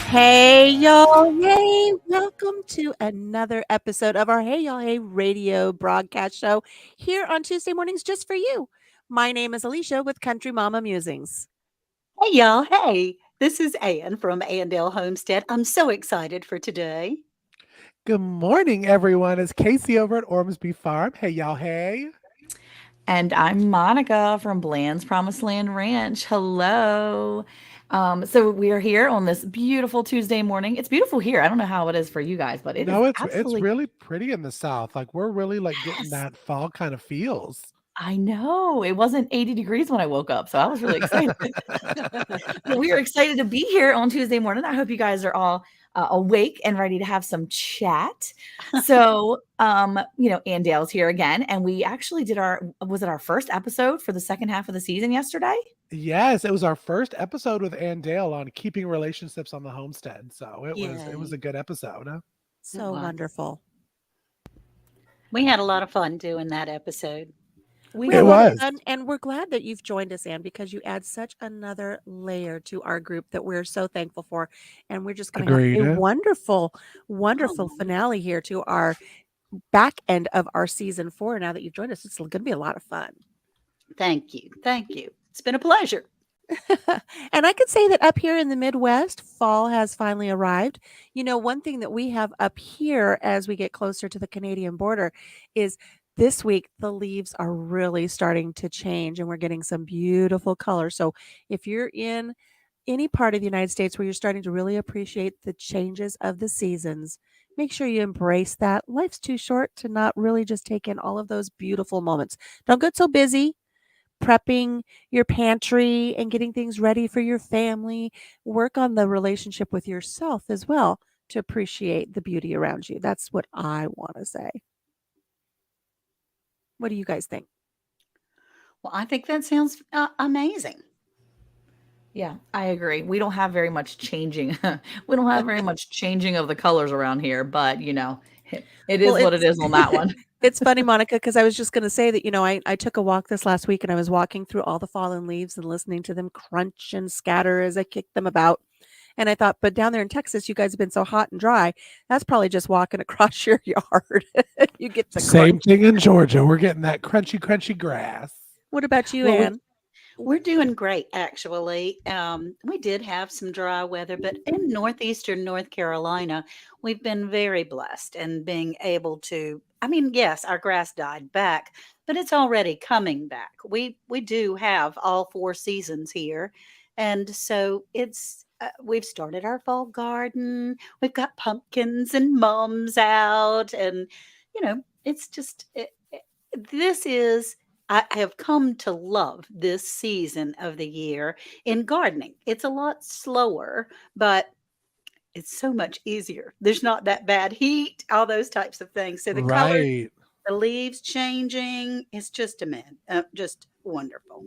Hey, y'all. Hey, welcome to another episode of our Hey, y'all. Hey radio broadcast show here on Tuesday mornings just for you. My name is Alicia with Country Mama Musings. Hey, y'all. Hey, this is Ann from Andale Homestead. I'm so excited for today. Good morning, everyone. It's Casey over at Ormsby Farm. Hey, y'all. Hey. And I'm Monica from Bland's Promised Land Ranch. Hello. So we are here on this beautiful Tuesday morning. It's beautiful here. I don't know how it is for you guys, but it is No, it's absolutely. really pretty in the South. Like we're really like getting Yes. that fall kind of feels. I know. It wasn't 80 degrees when I woke up, so I was really excited. Well, we are excited to be here on Tuesday morning. I hope you guys are all awake and ready to have some chat. So, Ann Dale's here again, and we actually did was it our first episode for the second half of the season yesterday? Yes, it was our first episode with Ann Dale on keeping relationships on the homestead. So it was Yay. a good episode. Huh? It So was. wonderful. We had a lot of fun doing that episode. We We had It a lot of was. did. fun, and we're glad that you've joined us, Ann, because you add such another layer to our group that we're so thankful for. And we're just going to have Agreed. a Huh? wonderful, Oh, wonderful finale here to our back end of our season 4. Now that you've joined us, it's going to be a lot of fun. thank you. Thank you. It's been a pleasure. And I could say that up here in the Midwest, fall has finally arrived. One thing that we have up here as we get closer to the Canadian border is this week the leaves are really starting to change and we're getting some beautiful colors. So if you're in any part of the United States where you're starting to really appreciate the changes of the seasons, make sure you embrace that. Life's too short to not really just take in all of those beautiful moments. Don't get so busy prepping your pantry and getting things ready for your family. Work on the relationship with yourself as well to appreciate the beauty around you. That's what I want to say. What do you guys think? Well, I think that sounds amazing. Yeah, I agree. We don't have very much changing. We don't have very much changing of the colors around here, but it Well, is what it is on that one. it's funny, Monica, because I was just going to say that, I took a walk this last week and I was walking through all the fallen leaves and listening to them crunch and scatter as I kicked them about. And I thought, but down there in Texas, you guys have been so hot and dry. That's probably just walking across your yard. You get the Same crunch. thing in Georgia. We're getting that crunchy, crunchy grass. What about you, Well, Anne? we're doing great, actually. We did have some dry weather, but in northeastern North Carolina, we've been very blessed and being able to. I mean, yes, our grass died back, but it's already coming back. We do have all 4 seasons here, and so it's. We've started our fall garden. We've got pumpkins and mums out, and it's just this is I have come to love this season of the year in gardening. It's a lot slower, but it's so much easier. There's not that bad heat, all those types of things. So the colors, Right. the leaves changing, it's just just wonderful.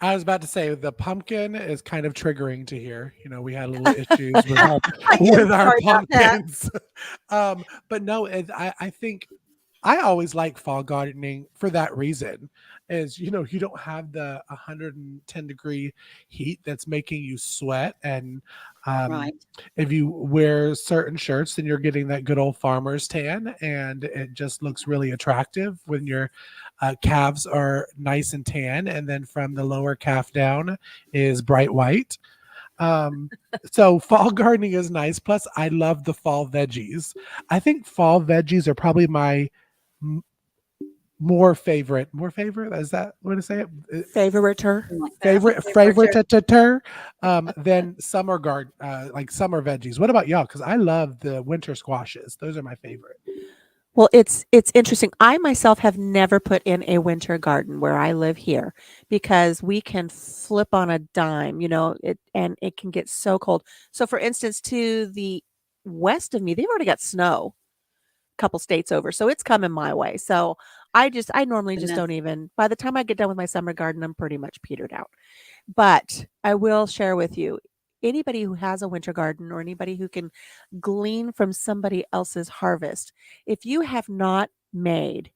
I was about to say the pumpkin is kind of triggering to hear. We had a little issues with our Yes, with our sorry about that. pumpkins. But no, I think I always like fall gardening for that reason. Is you don't have the 110-degree heat that's making you sweat, and um, Right. if you wear certain shirts, then you're getting that good old farmer's tan, and it just looks really attractive when your calves are nice and tan, and then from the lower calf down is bright white. Um, so fall gardening is nice. Plus, I love the fall veggies. I think fall veggies are probably my m- more favorite. Is that what to say it? Favoriter. Something like that. Favorite than summer garden, like summer veggies. What about y'all? Because I love the winter squashes. Those are my favorite. Well, it's interesting. I myself have never put in a winter garden where I live here because we can flip on a dime, and it can get so cold. So for instance, to the west of me, they've already got snow a couple states over. So it's coming my way. So I normally just Goodness. don't even by the time I get done with my summer garden, I'm pretty much petered out. But I will share with you anybody who has a winter garden or anybody who can glean from somebody else's harvest. If you have not made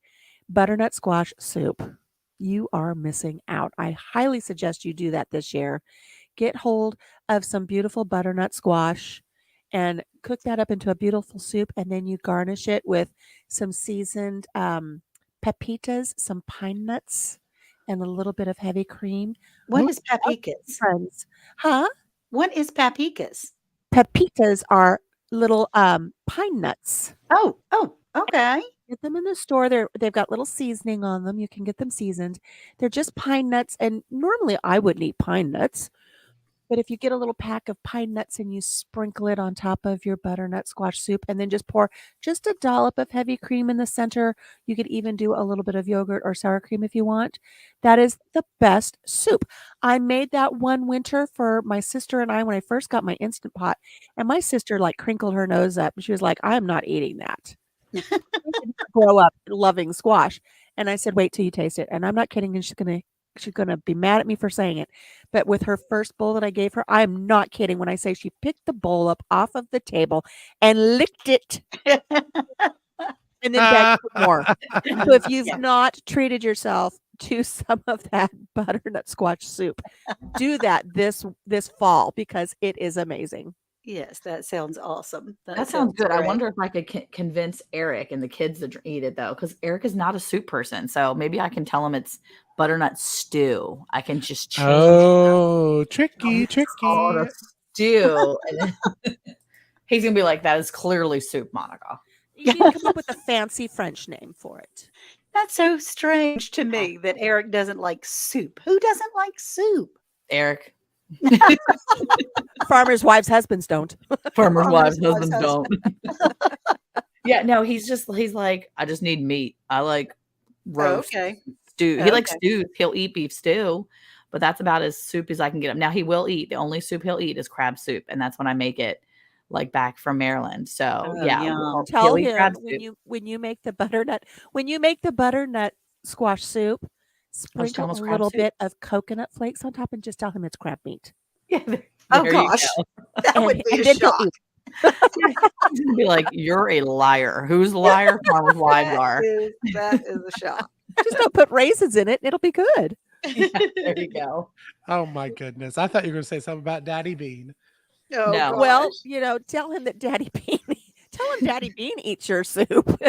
butternut squash soup, you are missing out. I highly suggest you do that this year. get hold of some beautiful butternut squash and cook that up into a beautiful soup. And then you garnish it with some seasoned pepitas, some pine nuts, and a little bit of heavy cream. What Oh, is papikas? friends. Huh? What is papikas? Pepitas are little pine nuts. Oh, okay. Get them in the store. They've got little seasoning on them. You can get them seasoned. They're just pine nuts, and normally I wouldn't eat pine nuts, but if you get a little pack of pine nuts and you sprinkle it on top of your butternut squash soup, and then just pour just a dollop of heavy cream in the center, you could even do a little bit of yogurt or sour cream if you want. That is the best soup. I made that one winter for my sister and I when I first got my Instant Pot, and my sister like crinkled her nose up and she was like, "I'm not eating that." Grow up loving squash. And I said, "Wait till you taste it." And I'm not kidding. And she's gonna be mad at me for saying it. But with her first bowl that I gave her, I'm not kidding when I say she picked the bowl up off of the table and licked it and then begged for more. So if you've Yeah. not treated yourself to some of that butternut squash soup, do that this fall because it is amazing. Yes, that sounds awesome. That sounds good. I great. wonder if I could convince Eric and the kids to eat it though, because Eric is not a soup person. So maybe I can tell him it's butternut stew. I can just change Oh, it. tricky, Call it a tricky. stew. And then he's gonna be like, "That is clearly soup, Monica." You need to come up with a fancy French name for it. That's so strange to me that Eric doesn't like soup. Who doesn't like soup? Eric, Farmers' wives' husbands don't. farmers' wives, Farmers' husbands don't. Yeah, no, he's like, "I just need meat. I like roast Okay. stew." He likes Okay. stews. He'll eat beef stew, but that's about as soup as I can get him. Now he will eat. The only soup he'll eat is crab soup, and that's when I make it like back from Maryland. So Oh, yeah, yum. Tell he'll eat him crab when soup. you make the butternut squash soup, I'll just tell sprinkle him a it's crab little soup. bit of coconut flakes on top and just tell him it's crab meat. Yeah, there Oh you gosh, go. that would be a then he'll shock. eat. He's gonna be like, "You're a liar." Who's the liar? Farmers' wives are. That is a shock. Just don't put raisins in it, and it'll be good. Yeah, there you go. Oh my goodness. I thought you were going to say something about Daddy Bean. Oh No. Well, gosh. tell him that Daddy Bean tell him Daddy Bean eats your soup.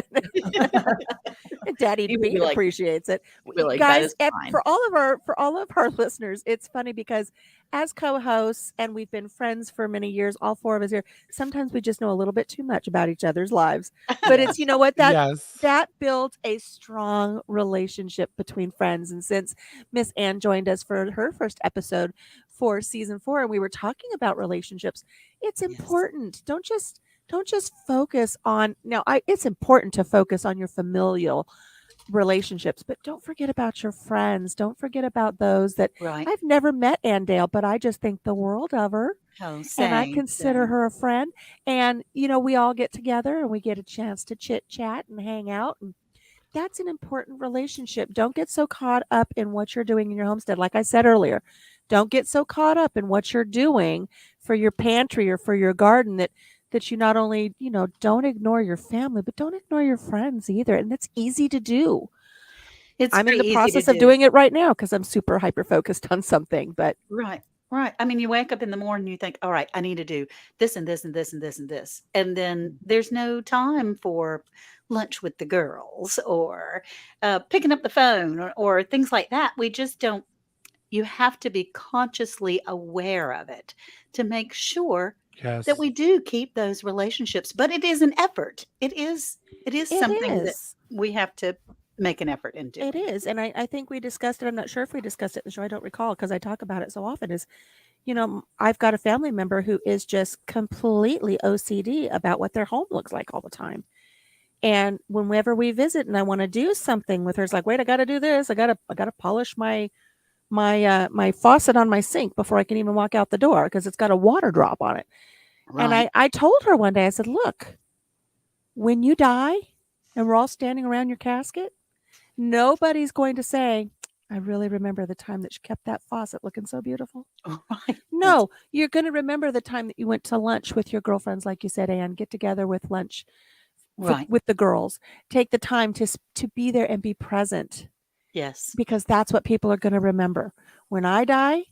And Daddy He would be Bean like, appreciates it. "That Guys, is fine." for all of our listeners, it's funny because as co-hosts and we've been friends for many years, all four of us here, sometimes we just know a little bit too much about each other's lives. But it's Yes. you know what Yes. that builds a strong relationship between friends. And since Miss Ann joined us for her first episode for season 4 and we were talking about relationships, it's Yes. important. Don't just focus on it's important to focus on your familial relationships, but don't forget about your friends. Don't forget about those that Right. I've never met Ann Dale, but I just think the world of her Oh, and I same, consider same. her a friend. And we all get together and we get a chance to chit chat and hang out, and that's an important relationship. Don't get so caught up in what you're doing in your homestead. Like I said earlier, don't get so caught up in what you're doing for your pantry or for your garden that you not only, don't ignore your family, but don't ignore your friends either. And that's easy to do. It's I'm in pretty the easy process to of do. doing it right now because I'm super hyper focused on something. But Right. Right. I mean, you wake up in the morning, you think, all right, I need to do this and this and this and this and this. And then there's no time for lunch with the girls or picking up the phone or things like that. We just don't, you have to be consciously aware of it to make sure that Yes. we do keep those relationships. But it is an effort. It is it something that is. we have to make an effort in It doing. is. And I think we discussed it. I'm not sure if we discussed it in the show. I don't recall because I talk about it so often. I've got a family member who is just completely OCD about what their home looks like all the time. And whenever we visit and I want to do something with her, it's like, wait, I got to do this. I got to polish my faucet on my sink before I can even walk out the door because it's got a water drop on it. And Right. I told her one day, I said, look, when you die and we're all standing around your casket, nobody's going to say, I really remember the time that she kept that faucet looking so beautiful. Right. No, you're going to remember the time that you went to lunch with your girlfriends, like you said, Anne, get together with lunch Right. with the girls. Take the time to be there and be present Yes. because that's what people are going to remember. When I die,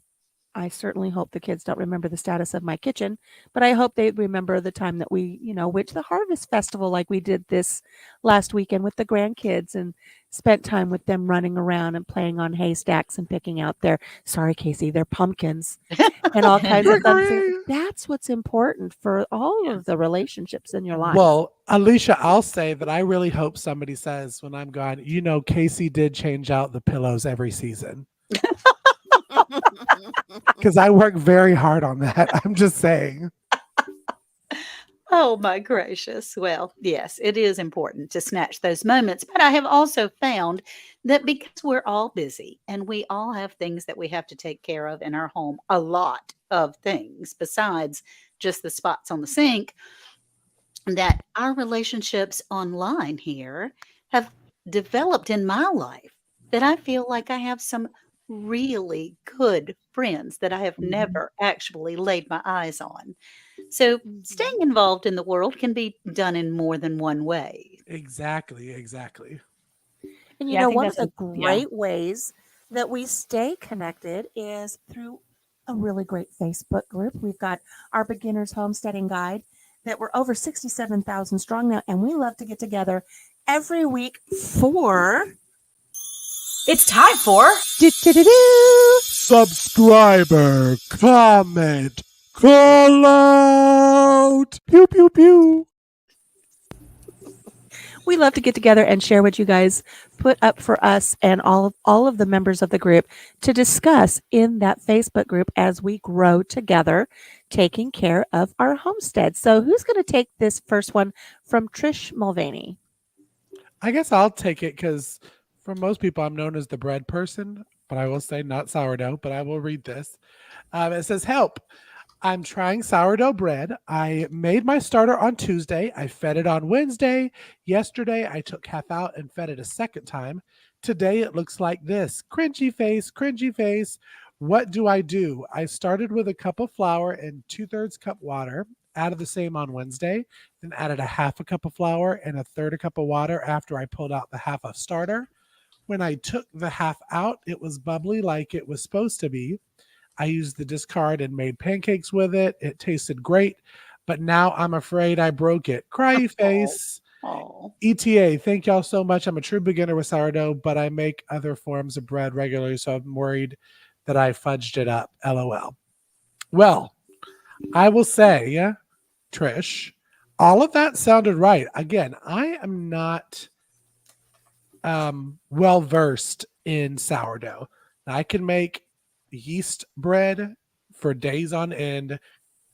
I certainly hope the kids don't remember the status of my kitchen, but I hope they remember the time that we, went to the harvest festival like we did this last weekend with the grandkids and spent time with them running around and playing on haystacks and picking out sorry, Casey, their pumpkins and all kinds of fun things. Agree. That's what's important for all Yeah. of the relationships in your life. Well, Alicia, I'll say that I really hope somebody says when I'm gone, Casey did change out the pillows every season because I work very hard on that. I'm just saying. Oh my gracious. Well, yes, it is important to snatch those moments. But I have also found that because we're all busy and we all have things that we have to take care of in our home, a lot of things besides just the spots on the sink, that our relationships online here have developed in my life, that I feel like I have some really good friends that I have never actually laid my eyes on. So Mhm. staying involved in the world can be done in more than one way. Exactly. Exactly. And Yeah, I think one of that's the yeah. great ways that we stay connected is through a really great Facebook group. We've got our Beginner's Homesteading Guide that we're over 67,000 strong now, and we love to get together every week for It's time for do-do-do-do. Subscriber comment call out. Pew pew pew. We love to get together and share what you guys put up for us and all of the members of the group to discuss in that Facebook group as we grow together, taking care of our homestead. So, who's going to take this first one from Trish Mulvaney? I guess I'll take it because for most people, I'm known as the bread person, but I will say not sourdough, but I will read this. It says, help. I'm trying sourdough bread. I made my starter on Tuesday. I fed it on Wednesday. Yesterday, I took half out and fed it a second time. Today, it looks like this. Cringy face, cringy face. What do I do? I started with a cup of flour and 2/3 cup water. Added the same on Wednesday. Then added a half a cup of flour and a third a cup of water after I pulled out the half of starter. When I took the half out, it was bubbly like it was supposed to be. I used the discard and made pancakes with it. It tasted great, but now I'm afraid I broke it. Cry Oh, face. oh. ETA, thank y'all so much. I'm a true beginner with sourdough, but I make other forms of bread regularly, so I'm worried that I fudged it up. LOL. Well, I will say, Trish, all of that sounded right. Again, I am not well versed in sourdough. I can make yeast bread for days on end,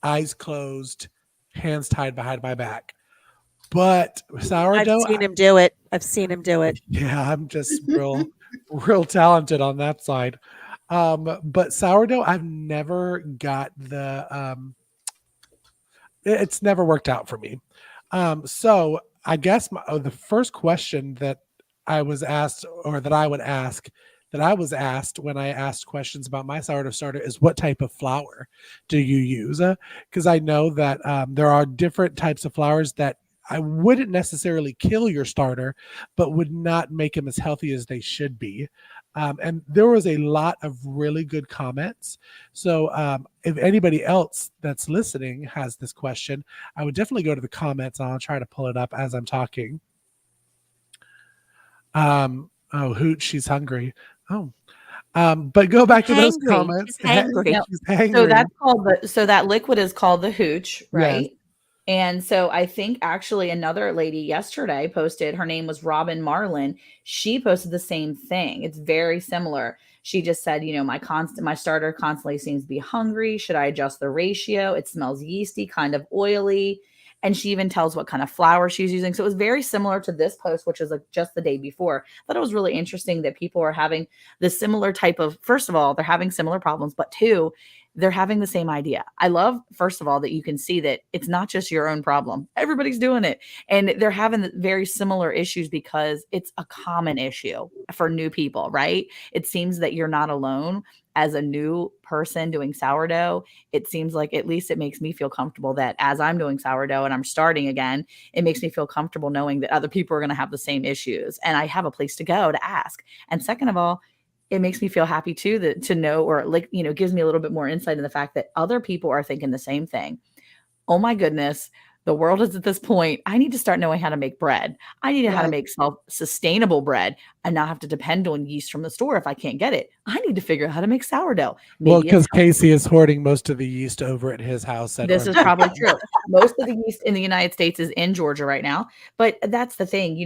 eyes closed, hands tied behind my back. But I've sourdough, seen him do it. I've seen him do it. yeah, I'm just real talented on that side. But sourdough, I've never got it's never worked out for me. So I guess the first question that I was asked, or that I would ask, that I was asked when I asked questions about my sourdough starter is, what type of flour do you use? Because I know that there are different types of flours that I wouldn't necessarily kill your starter, but would not make them as healthy as they should be. And there was a lot of really good comments. So if anybody else that's listening has this question, I would definitely go to the comments, and I'll try to pull it up as I'm talking. Oh, Hoot, she's hungry. Oh, but go back to those Hangry. comments. She's hangry. She's So hangry. that's called so that liquid is called the hooch, Yes. right? And so I think actually another lady yesterday posted, her name was Robin Marlin. She posted the same thing. It's very similar. She just said, my starter constantly seems to be hungry. Should I adjust the ratio? It smells yeasty, kind of oily. And she even tells what kind of flour she's using. So it was very similar to this post, which was like just the day before. I thought it was really interesting that people are having the similar type of, first of all, they're having similar problems, but two, they're having the same idea. I love, first of all, that you can see that it's not just your own problem. Everybody's doing it. And they're having very similar issues because it's a common issue for new people, right? It seems that you're not alone as a new person doing sourdough. It seems like, at least it makes me feel comfortable that as I'm doing sourdough and I'm starting again, it makes me feel comfortable knowing that other people are going to have the same issues and I have a place to go to ask. And second of all, it makes me feel happy too, that to know, or like, gives me a little bit more insight in the fact that other people are thinking the same thing. Oh my goodness, the world is at this point. I need to start knowing how to make bread. I need to know how to Right. make self-sustainable bread and not have to depend on yeast from the store if I can't get it. I need to figure out how to make sourdough. Well, Maybe it's because Casey is hoarding most of the yeast over at his house at this is Homestead. probably true. Most of the yeast in the United States is in Georgia right now. But that's the thing,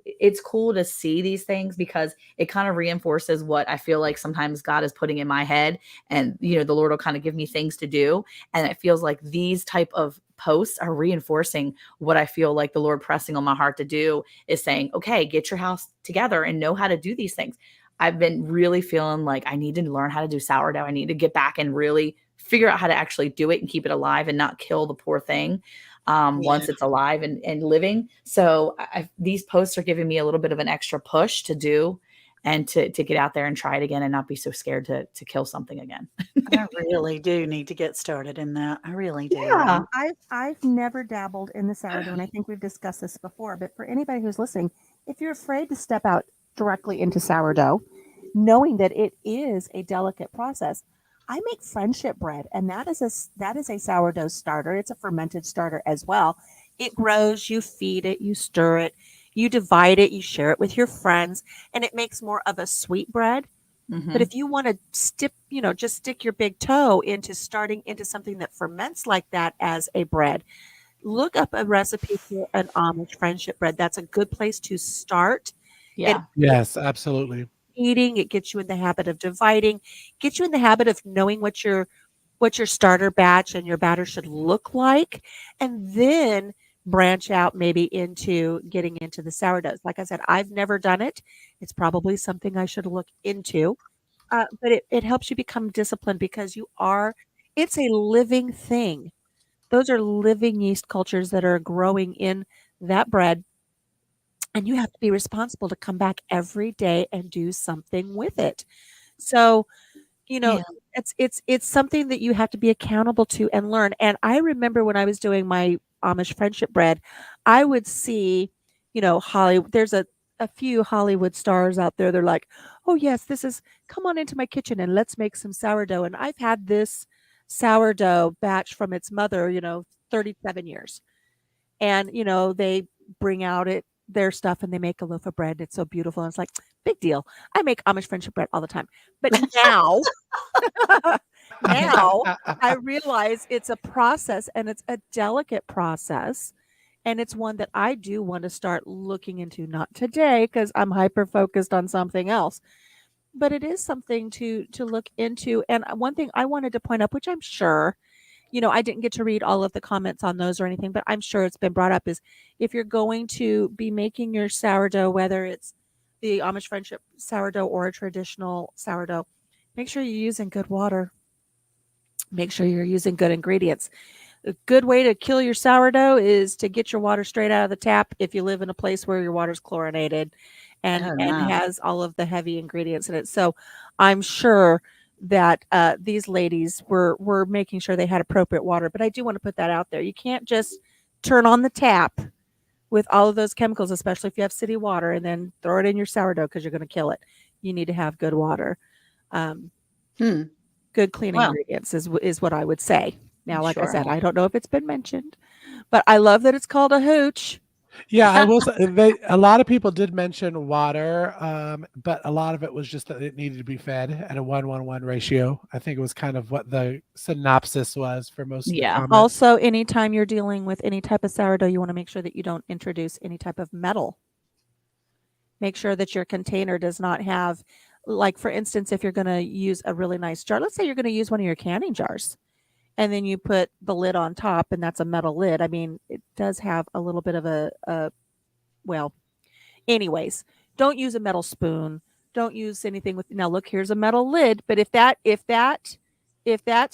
it's cool to see these things because it kind of reinforces what I feel like sometimes God is putting in my head. And, the Lord will kind of give me things to do. And it feels like these type of posts are reinforcing what I feel like the Lord pressing on my heart to do, is saying, okay, get your house together and know how to do these things. I've been really feeling like I need to learn how to do sourdough. I need to get back and really figure out how to actually do it and keep it alive and not kill the poor thing Yeah. once it's alive and living. So these posts are giving me a little bit of an extra push to do and to get out there and try it again and not be so scared to kill something again. I really do need to get started in that. I really do. Yeah. I've never dabbled in the sourdough, and I think we've discussed this before. But for anybody who's listening, if you're afraid to step out directly into sourdough, knowing that it is a delicate process, I make friendship bread, and that is a sourdough starter. It's a fermented starter as well. It grows, you feed it, you stir it, you divide it, you share it with your friends, and it makes more of a sweet bread. Mhm. But if you want to just stick your big toe into starting into something that ferments like that as a bread, look up a recipe for an Amish friendship bread. That's a good place to start. Yeah. Yes, absolutely. Eating, it gets you in the habit of dividing, gets you in the habit of knowing what your starter batch and your batter should look like, and then branch out maybe into getting into the sourdoughs. Like I said, I've never done it. It's probably something I should look into. But it helps you become disciplined because it's a living thing. Those are living yeast cultures that are growing in that bread. And you have to be responsible to come back every day and do something with it. So, you know, Yeah. it's something that you have to be accountable to and learn. And I remember when I was doing my Amish friendship bread, I would see, Hollywood. There's a few Hollywood stars out there. They're like, "Oh yes, come on into my kitchen and let's make some sourdough." And I've had this sourdough batch from its mother, 37 years. And, they bring out their stuff and they make a loaf of bread. It's so beautiful. And it's like, big deal. I make Amish friendship bread all the time. But now, now I realize it's a process and it's a delicate process. And it's one that I do want to start looking into, not today because I'm hyper focused on something else. But it is something to look into. And one thing I wanted to point up, which I'm sure I didn't get to read all of the comments on those or anything, but I'm sure it's been brought up, is if you're going to be making your sourdough, whether it's the Amish friendship sourdough or a traditional sourdough, make sure you're using good water. Make sure you're using good ingredients. A good way to kill your sourdough is to get your water straight out of the tap if you live in a place where your water's chlorinated and Oh, no. has all of the heavy ingredients in it. So I'm sure that these ladies were making sure they had appropriate water. But I do want to put that out there. You can't just turn on the tap with all of those chemicals, especially if you have city water, and then throw it in your sourdough because you're going to kill it. You need to have good water. Um, Hmm. good clean Well, ingredients is what I would say. Now, like I sure. said, I don't know if it's been mentioned, but I love that it's called a hooch. Yeah, I will say a lot of people did mention water, but a lot of it was just that it needed to be fed at a 1-1-1 ratio. I think it was kind of what the synopsis was for most of the Yeah. comments. Also, anytime you're dealing with any type of sourdough, you want to make sure that you don't introduce any type of metal. Make sure that your container does not have, like, for instance, if you're going to use a really nice jar, let's say you're going to use one of your canning jars, and then you put the lid on top, and that's a metal lid. I mean, it does have a little bit of well, anyways, don't use a metal spoon. Don't use anything with, now look, here's a metal lid, but if that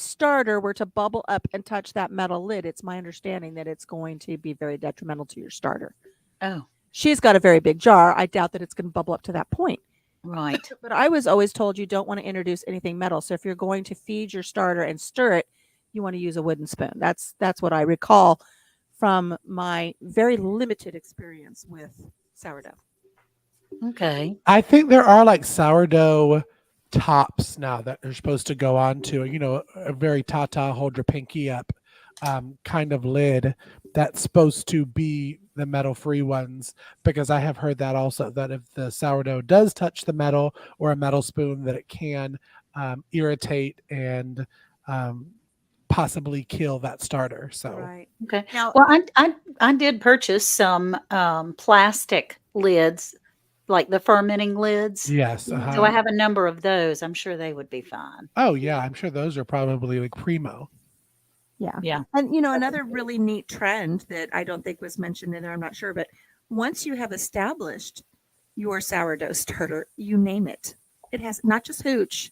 starter were to bubble up and touch that metal lid, it's my understanding that it's going to be very detrimental to your starter. Oh, She's got a very big jar. I doubt that it's going to bubble up to that point. right. But I was always told you don't want to introduce anything metal. So if you're going to feed your starter and stir it, you want to use a wooden spoon. That's what I recall from my very limited experience with sourdough. Okay. I think there are like sourdough tops now that are supposed to go on to, a very Tata hold your pinky up kind of lid that's supposed to be the metal free ones, because I have heard that also, that if the sourdough does touch the metal or a metal spoon, that it can irritate and possibly kill that starter. So Right. Okay. Now, Well, I did purchase some plastic lids, like the fermenting lids. yes, So I uh-huh. have a number of those. I'm sure they would be fine. Oh yeah, I'm sure those are probably like primo. yeah. Yeah. And another really neat trend that I don't think was mentioned in there, I'm not sure, but once you have established your sourdough starter, you name it. It has not just Hooch.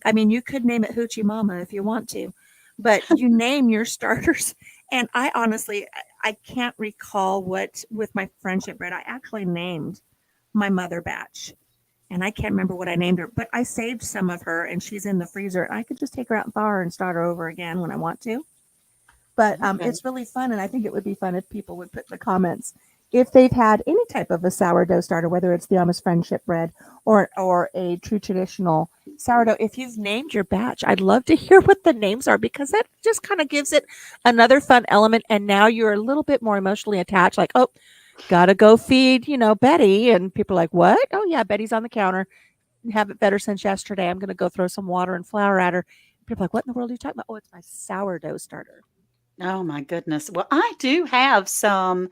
I mean, you could name it Hoochie Mama if you want to, but you name your starters. And I honestly, I can't recall what with my friendship bread. I actually named my mother batch, and I can't remember what I named her, but I saved some of her, and she's in the freezer. I could just take her out and thaw her and start her over again when I want to. But Okay. it's really fun, and I think it would be fun if people would put in the comments if they've had any type of a sourdough starter, whether it's the Amish Friendship bread or a true traditional sourdough. If you've named your batch, I'd love to hear what the names are, because that just kind of gives it another fun element. And now you're a little bit more emotionally attached, like, oh, gotta go feed, Betty. And people are like, what? Oh yeah, Betty's on the counter. Haven't fed her since yesterday. I'm gonna go throw some water and flour at her. People are like, what in the world are you talking about? Oh, it's my sourdough starter. Oh my goodness. Well, I do have some.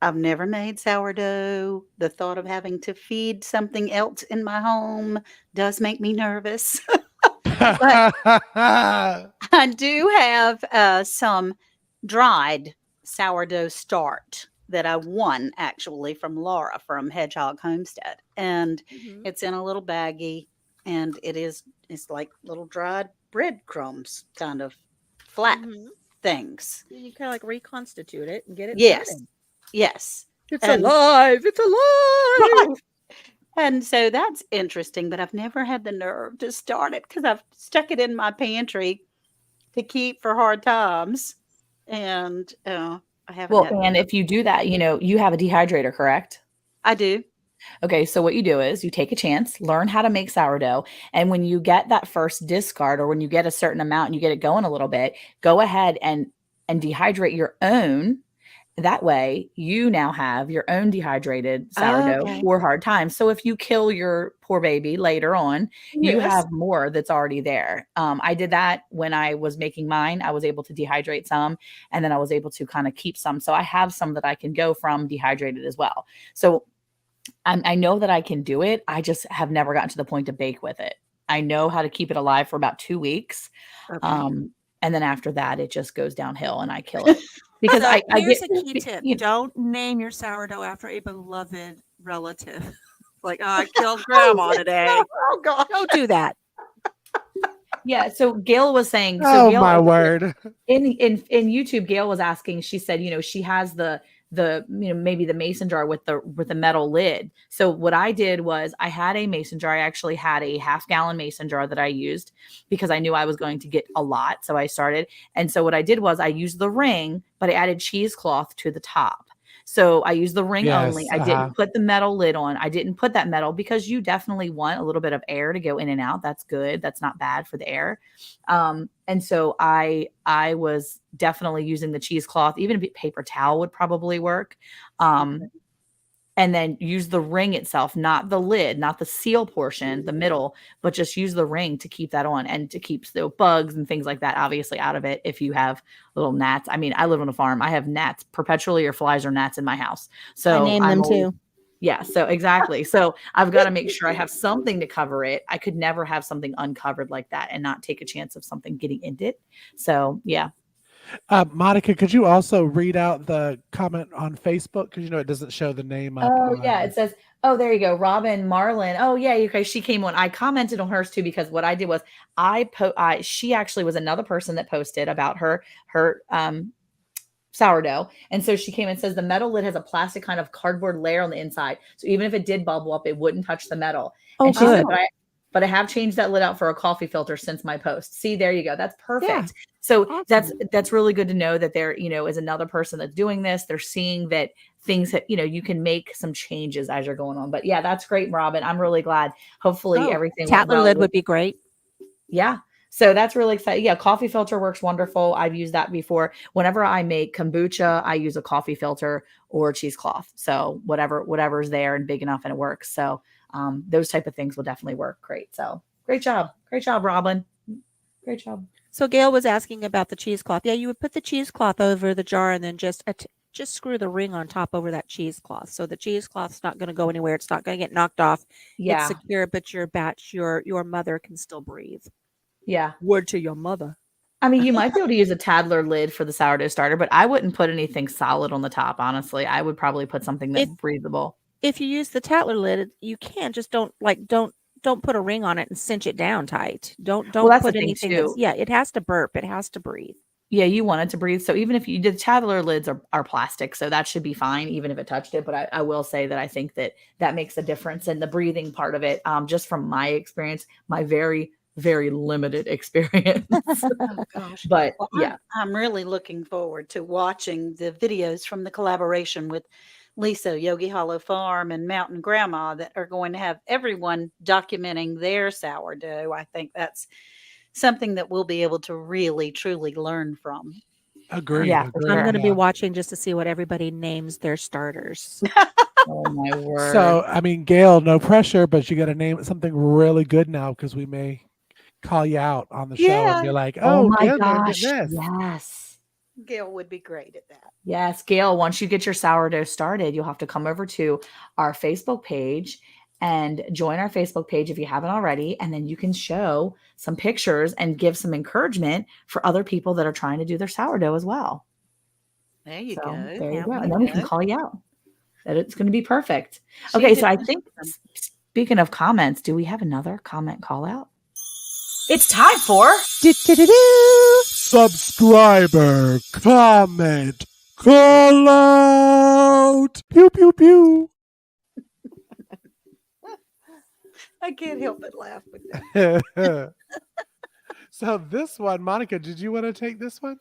I've never made sourdough. The thought of having to feed something else in my home does make me nervous. But I do have some dried sourdough start that I won actually from Laura from Hedgehog Homestead. And it's in a little baggie, and it's like little dried breadcrumbs, kind of flat things. You kind of like reconstitute it and get it Yes. started. Yes. It's And- alive. It's alive. And so that's interesting, but I've never had the nerve to start it because I've stuck it in my pantry to keep for hard times. And I haven't Well, had and if you do that, you have a dehydrator, correct? I do. Okay, so what you do is you take a chance, learn how to make sourdough, and when you get that first discard, or when you get a certain amount and you get it going a little bit, go ahead and dehydrate your own. That way, you now have your own dehydrated sourdough Okay. for hard times. So if you kill your poor baby later on, you have more that's already there. I did that when I was making mine. I was able to dehydrate some, and then I was able to kind of keep some. So I have some that I can go from dehydrated as well. So I know that I can do it. I just have never gotten to the point to bake with it. I know how to keep it alive for about 2 weeks. Okay. And then after that, it just goes downhill and I kill it. Because So I here's get, a key tip. Don't name your sourdough after a beloved relative. Like, oh, I killed grandma today. Oh gosh. Don't do that. yeah. So Gail was saying, Oh Gail, my word. in YouTube, Gail was asking, she said, she has the maybe the mason jar with the metal lid. So what I did was I had a mason jar. I actually had a 1/2 gallon mason jar that I used because I knew I was going to get a lot. So I started. And so what I did was I used the ring, but I added cheesecloth to the top. So I used the ring Yes, only. I didn't put the metal lid on. I didn't put that metal because you definitely want a little bit of air to go in and out. That's good. That's not bad for the air. And so I was definitely using the cheesecloth. Even a paper towel would probably work. And then use the ring itself, not the lid, not the seal portion, the middle, but just use the ring to keep that on and to keep the bugs and things like that obviously out of it. If you have little gnats, I mean, I live on a farm. I have gnats perpetually, or flies or gnats in my house. So I name them too. Yeah, so exactly. So I've got to make sure I have something to cover it. I could never have something uncovered like that and not take a chance of something getting into it. So yeah. Monica, could you also read out the comment on Facebook? Because it doesn't show the name up. Oh, yeah. It says, oh, there you go. Robin Marlin. Oh, yeah. Okay. She came on. I commented on hers too, because what I did was she actually was another person that posted about her sourdough. And so she came and says the metal lid has a plastic kind of cardboard layer on the inside. So even if it did bubble up, it wouldn't touch the metal. Oh, and she said, good. but I have changed that lid out for a coffee filter since my post. See, there you go. That's perfect. Yeah. So Awesome. that's really good to know that there, is another person that's doing this. They're seeing that things that, you can make some changes as you're going on. But yeah, that's great, Robin. I'm really glad. Hopefully Oh, everything went Tatler well. lid would be great. Yeah. So that's really exciting. Yeah, coffee filter works wonderful. I've used that before. Whenever I make kombucha, I use a coffee filter or cheesecloth. So whatever's there and big enough and it works. So those type of things will definitely work great. So great job, Robin. Great job. So Gail was asking about the cheesecloth. Yeah, you would put the cheesecloth over the jar and then just screw the ring on top over that cheesecloth. So the cheesecloth's not going to go anywhere. It's not going to get knocked off. Yeah. It's secure, but your mother can still breathe. Yeah. Word to your mother. I mean, you might be able to use a Tadler lid for the sourdough starter, but I wouldn't put anything solid on the top, honestly. I would probably put something that's breathable. If you use the Tatler lid, you can just don't put a ring on it and cinch it down tight. Don't that's put the thing, anything too. it has to burp. It has to breathe. Yeah, you want it to breathe. So even if you did, Tadler lids are plastic, so that should be fine, even if it touched it. But I will say that I think that makes a difference in the breathing part of it. Just from my experience, my very, very limited experience. Oh gosh. But Well, yeah, I'm really looking forward to watching the videos from the collaboration with Lisa, Yogi Hollow Farm, and Mountain Grandma that are going to have everyone documenting their sourdough. I think that's something that we'll be able to really, truly learn from. Agreed. Yeah, for Agreed. I'm going to be yeah. watching just to see what everybody names their starters. oh my word. So, I mean, Gail, no pressure, but you got to name it something really good now because we may call you out on the show Yeah. and be like, oh "Oh, my Gail named gosh, it this." yes. Gail would be great at that. Yes, Gail, once you get your sourdough started, you'll have to come over to our Facebook page and join our Facebook page if you haven't already. And then you can show some pictures and give some encouragement for other people that are trying to do their sourdough as well. There you So go. there you Now go. we And then we can know. call you out. That it's going to be perfect. She Okay, did so I mention think them. speaking of comments, do we have another comment call out? It's time for Do-do-do-do. Subscriber comment call out. Pew pew pew. I can't help but laugh with that. So this one, Monica, did you want to take this one?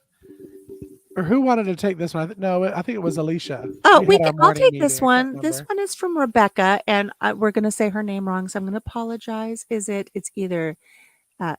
Or who wanted to take this one? No, I think it was Alicia. Oh, We had our I'll morning take meeting, this I can't one. This remember. one is from Rebecca, and we're going to say her name wrong, so I'm going to apologize. It's either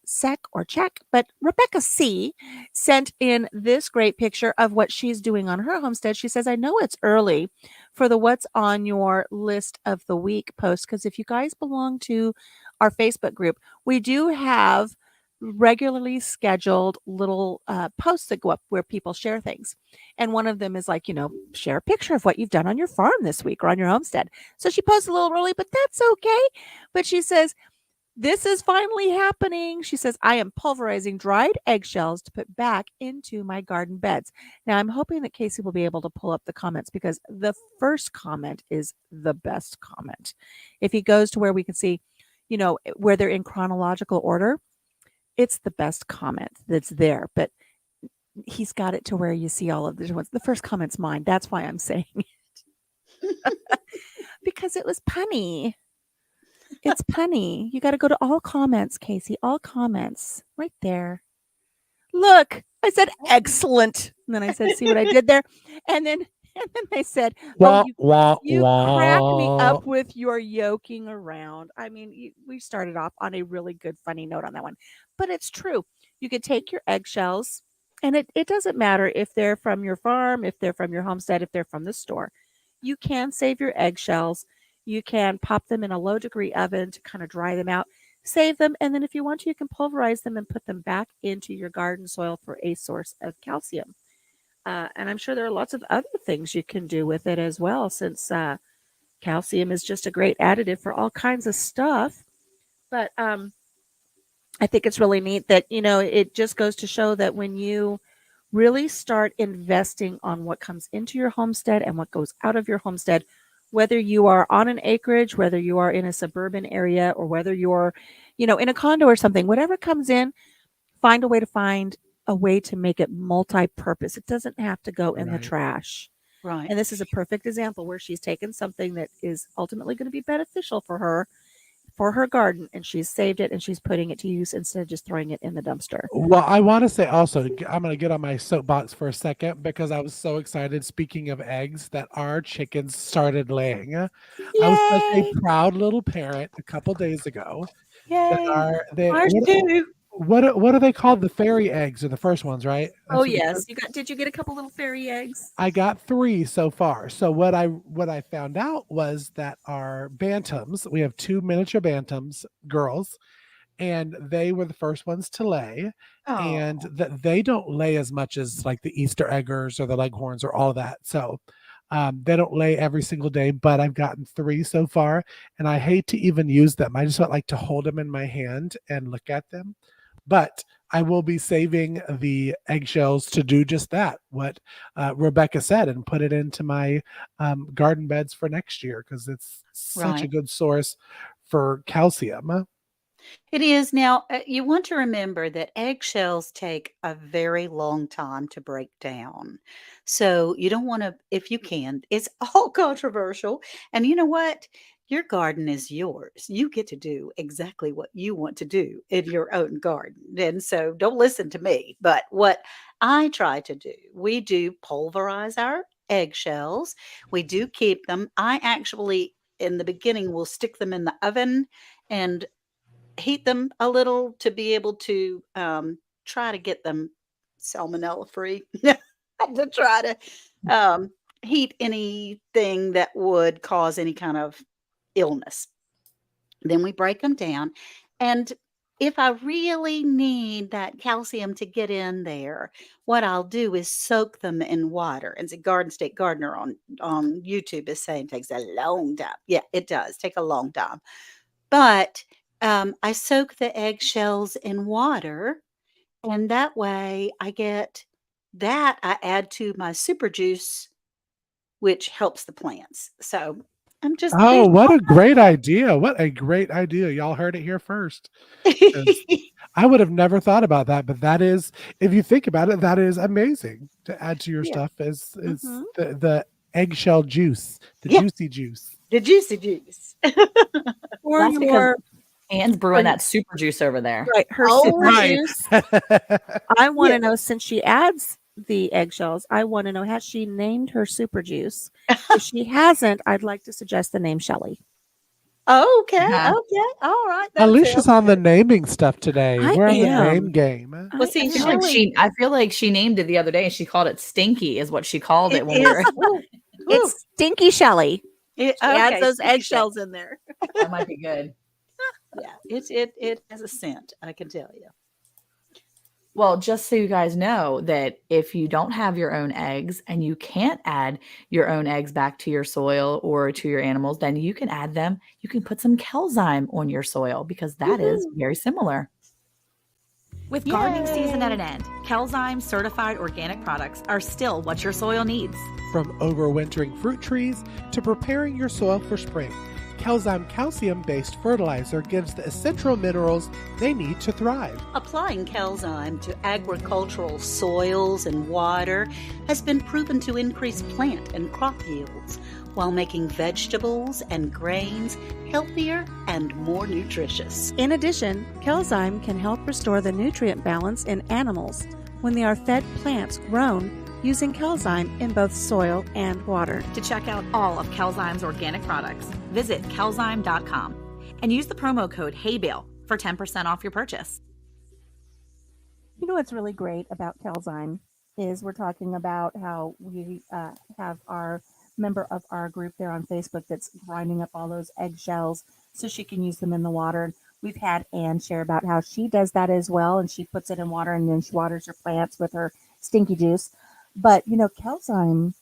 Sec or Check, but Rebecca C sent in this great picture of what she's doing on her homestead. She says, I know it's early for the what's on your list of the week post, because if you guys belong to our Facebook group, we do have regularly scheduled little posts that go up where people share things. And one of them is like, share a picture of what you've done on your farm this week or on your homestead. So she posts a little early, but that's okay. But she says, this is finally happening. She says, I am pulverizing dried eggshells to put back into my garden beds. Now, I'm hoping that Casey will be able to pull up the comments because the first comment is the best comment. If he goes to where we can see, where they're in chronological order, it's the best comment that's there. But he's got it to where you see all of the different ones. The first comment's mine. That's why I'm saying it. Because it was punny. It's punny. You got to go to all comments, Casey. All comments. Right there. Look, I said excellent. And then I said, see what I did there? And then I said, oh, you crack me up with your yoking around. I mean, we started off on a really good, funny note on that one. But it's true. You could take your eggshells, and it doesn't matter if they're from your farm, if they're from your homestead, if they're from the store. You can save your eggshells. You can pop them in a low-degree oven to kind of dry them out. Save them, and then if you want to, you can pulverize them and put them back into your garden soil for a source of calcium. And I'm sure there are lots of other things you can do with it as well, since calcium is just a great additive for all kinds of stuff. But I think it's really neat that, it just goes to show that when you really start investing on what comes into your homestead and what goes out of your homestead, whether you are on an acreage, whether you are in a suburban area, or whether you're, in a condo or something, whatever comes in, find a way to make it multi-purpose. It doesn't have to go in the trash. Right. And this is a perfect example where she's taken something that is ultimately going to be beneficial for her, for her garden, and she's saved it and she's putting it to use instead of just throwing it in the dumpster. Well, I want to say also, I'm going to get on my soapbox for a second because I was so excited. Speaking of eggs, that our chickens started laying. I was such a Yay! proud little parent a couple days ago. That Yay. are they Ours too. what are they called? The fairy eggs are the first ones, right? Oh That's what yes, did you get a couple little fairy eggs? I got 3 so far. So what I found out was that our bantams, we have 2 miniature bantams, girls, and they were the first ones to lay. Oh, And that they don't lay as much as like the Easter eggers or the leghorns or all of that. So they don't lay every single day, but I've gotten 3 so far, and I hate to even use them. I just like to hold them in my hand and look at them. But I will be saving the eggshells to do just that, what Rebecca said, and put it into my garden beds for next year because it's such a Right. good source for calcium. It is. Now, you want to remember that eggshells take a very long time to break down. So you don't want to, if you can, it's all controversial. And you know what? Your garden is yours. You get to do exactly what you want to do in your own garden. And so don't listen to me. But what I try to do, we do pulverize our eggshells. We do keep them. I actually, in the beginning, will stick them in the oven and heat them a little to be able to try to get them salmonella free. To try to heat anything that would cause any kind of illness. Then we break them down. And if I really need that calcium to get in there, what I'll do is soak them in water. And the Garden State Gardener on YouTube is saying it takes a long time. Yeah, it does take a long time. But I soak the eggshells in water, and that way I get that I add to my super juice, which helps the plants. So I'm just Oh, there's what all a great idea. What a great idea. Y'all heard it here first. 'Cause kinds. I would have never thought about that, but that is, if you think about it, that is amazing to add to your Yeah. stuff is Mhm. the eggshell juice, the Yeah, juicy juice. the juicy juice. Or that's because your Anne's brewing that super juice over there. right, her Oh, super Right. juice. I want yeah. to know, since she adds the eggshells, I want to know, has she named her super juice? If she hasn't, I'd like to suggest the name Shelly. Okay. Uh-huh. Okay. All right. That Alicia's sounds on the good. naming stuff today. I We're in the name am. game. Well, I see, I feel am. like I feel like she named it the other day and she called it Stinky is what she called It it when we were is. Ooh, ooh. It's Stinky Shelly. She adds Okay. those Stinky Shelly. eggshells in there. that might be good. Yeah. It has a scent. I can tell you. Well, just so you guys know that if you don't have your own eggs and you can't add your own eggs back to your soil or to your animals, then you can add them. You can put some Kelzyme on your soil because that is Woohoo. very similar. With gardening season at an end, Kelzyme certified organic products are still what your soil needs. From overwintering fruit trees to preparing your soil for spring, Kelzyme calcium-based fertilizer gives the essential minerals they need to thrive. Applying Kelzyme to agricultural soils and water has been proven to increase plant and crop yields while making vegetables and grains healthier and more nutritious. In addition, Kelzyme can help restore the nutrient balance in animals when they are fed plants grown using Kelzyme in both soil and water. To check out all of Kelzyme's organic products, visit kelzyme.com and use the promo code HeyBale for 10% off your purchase. You know what's really great about Kelzyme is we're talking about how we have our member of our group there on Facebook that's grinding up all those eggshells so she can use them in the water. We've had Anne share about how she does that as well, and she puts it in water and then she waters her plants with her stinky juice. But you know, Kelzyme,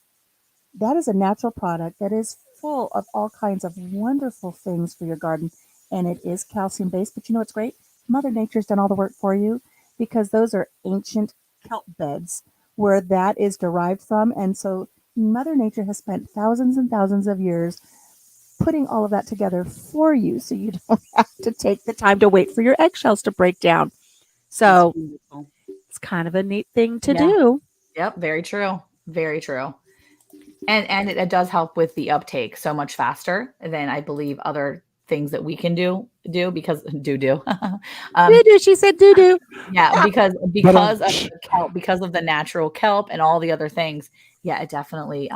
that is a natural product that is full of all kinds of wonderful things for your garden, and it is calcium based. But you know what's great? Mother Nature's done all the work for you because those are ancient kelp beds where that is derived from, and so Mother Nature has spent thousands and thousands of years putting all of that together for you so you don't have to take the time to wait for your eggshells to break down. So Beautiful. it's kind of a neat thing to Yeah. do. Yep, very true. Very true. And it does help with the uptake so much faster than I believe other things that we can do because Doo doo. She said doo doo. yeah, because But of the kelp, because of the natural kelp and all the other things. Yeah, it definitely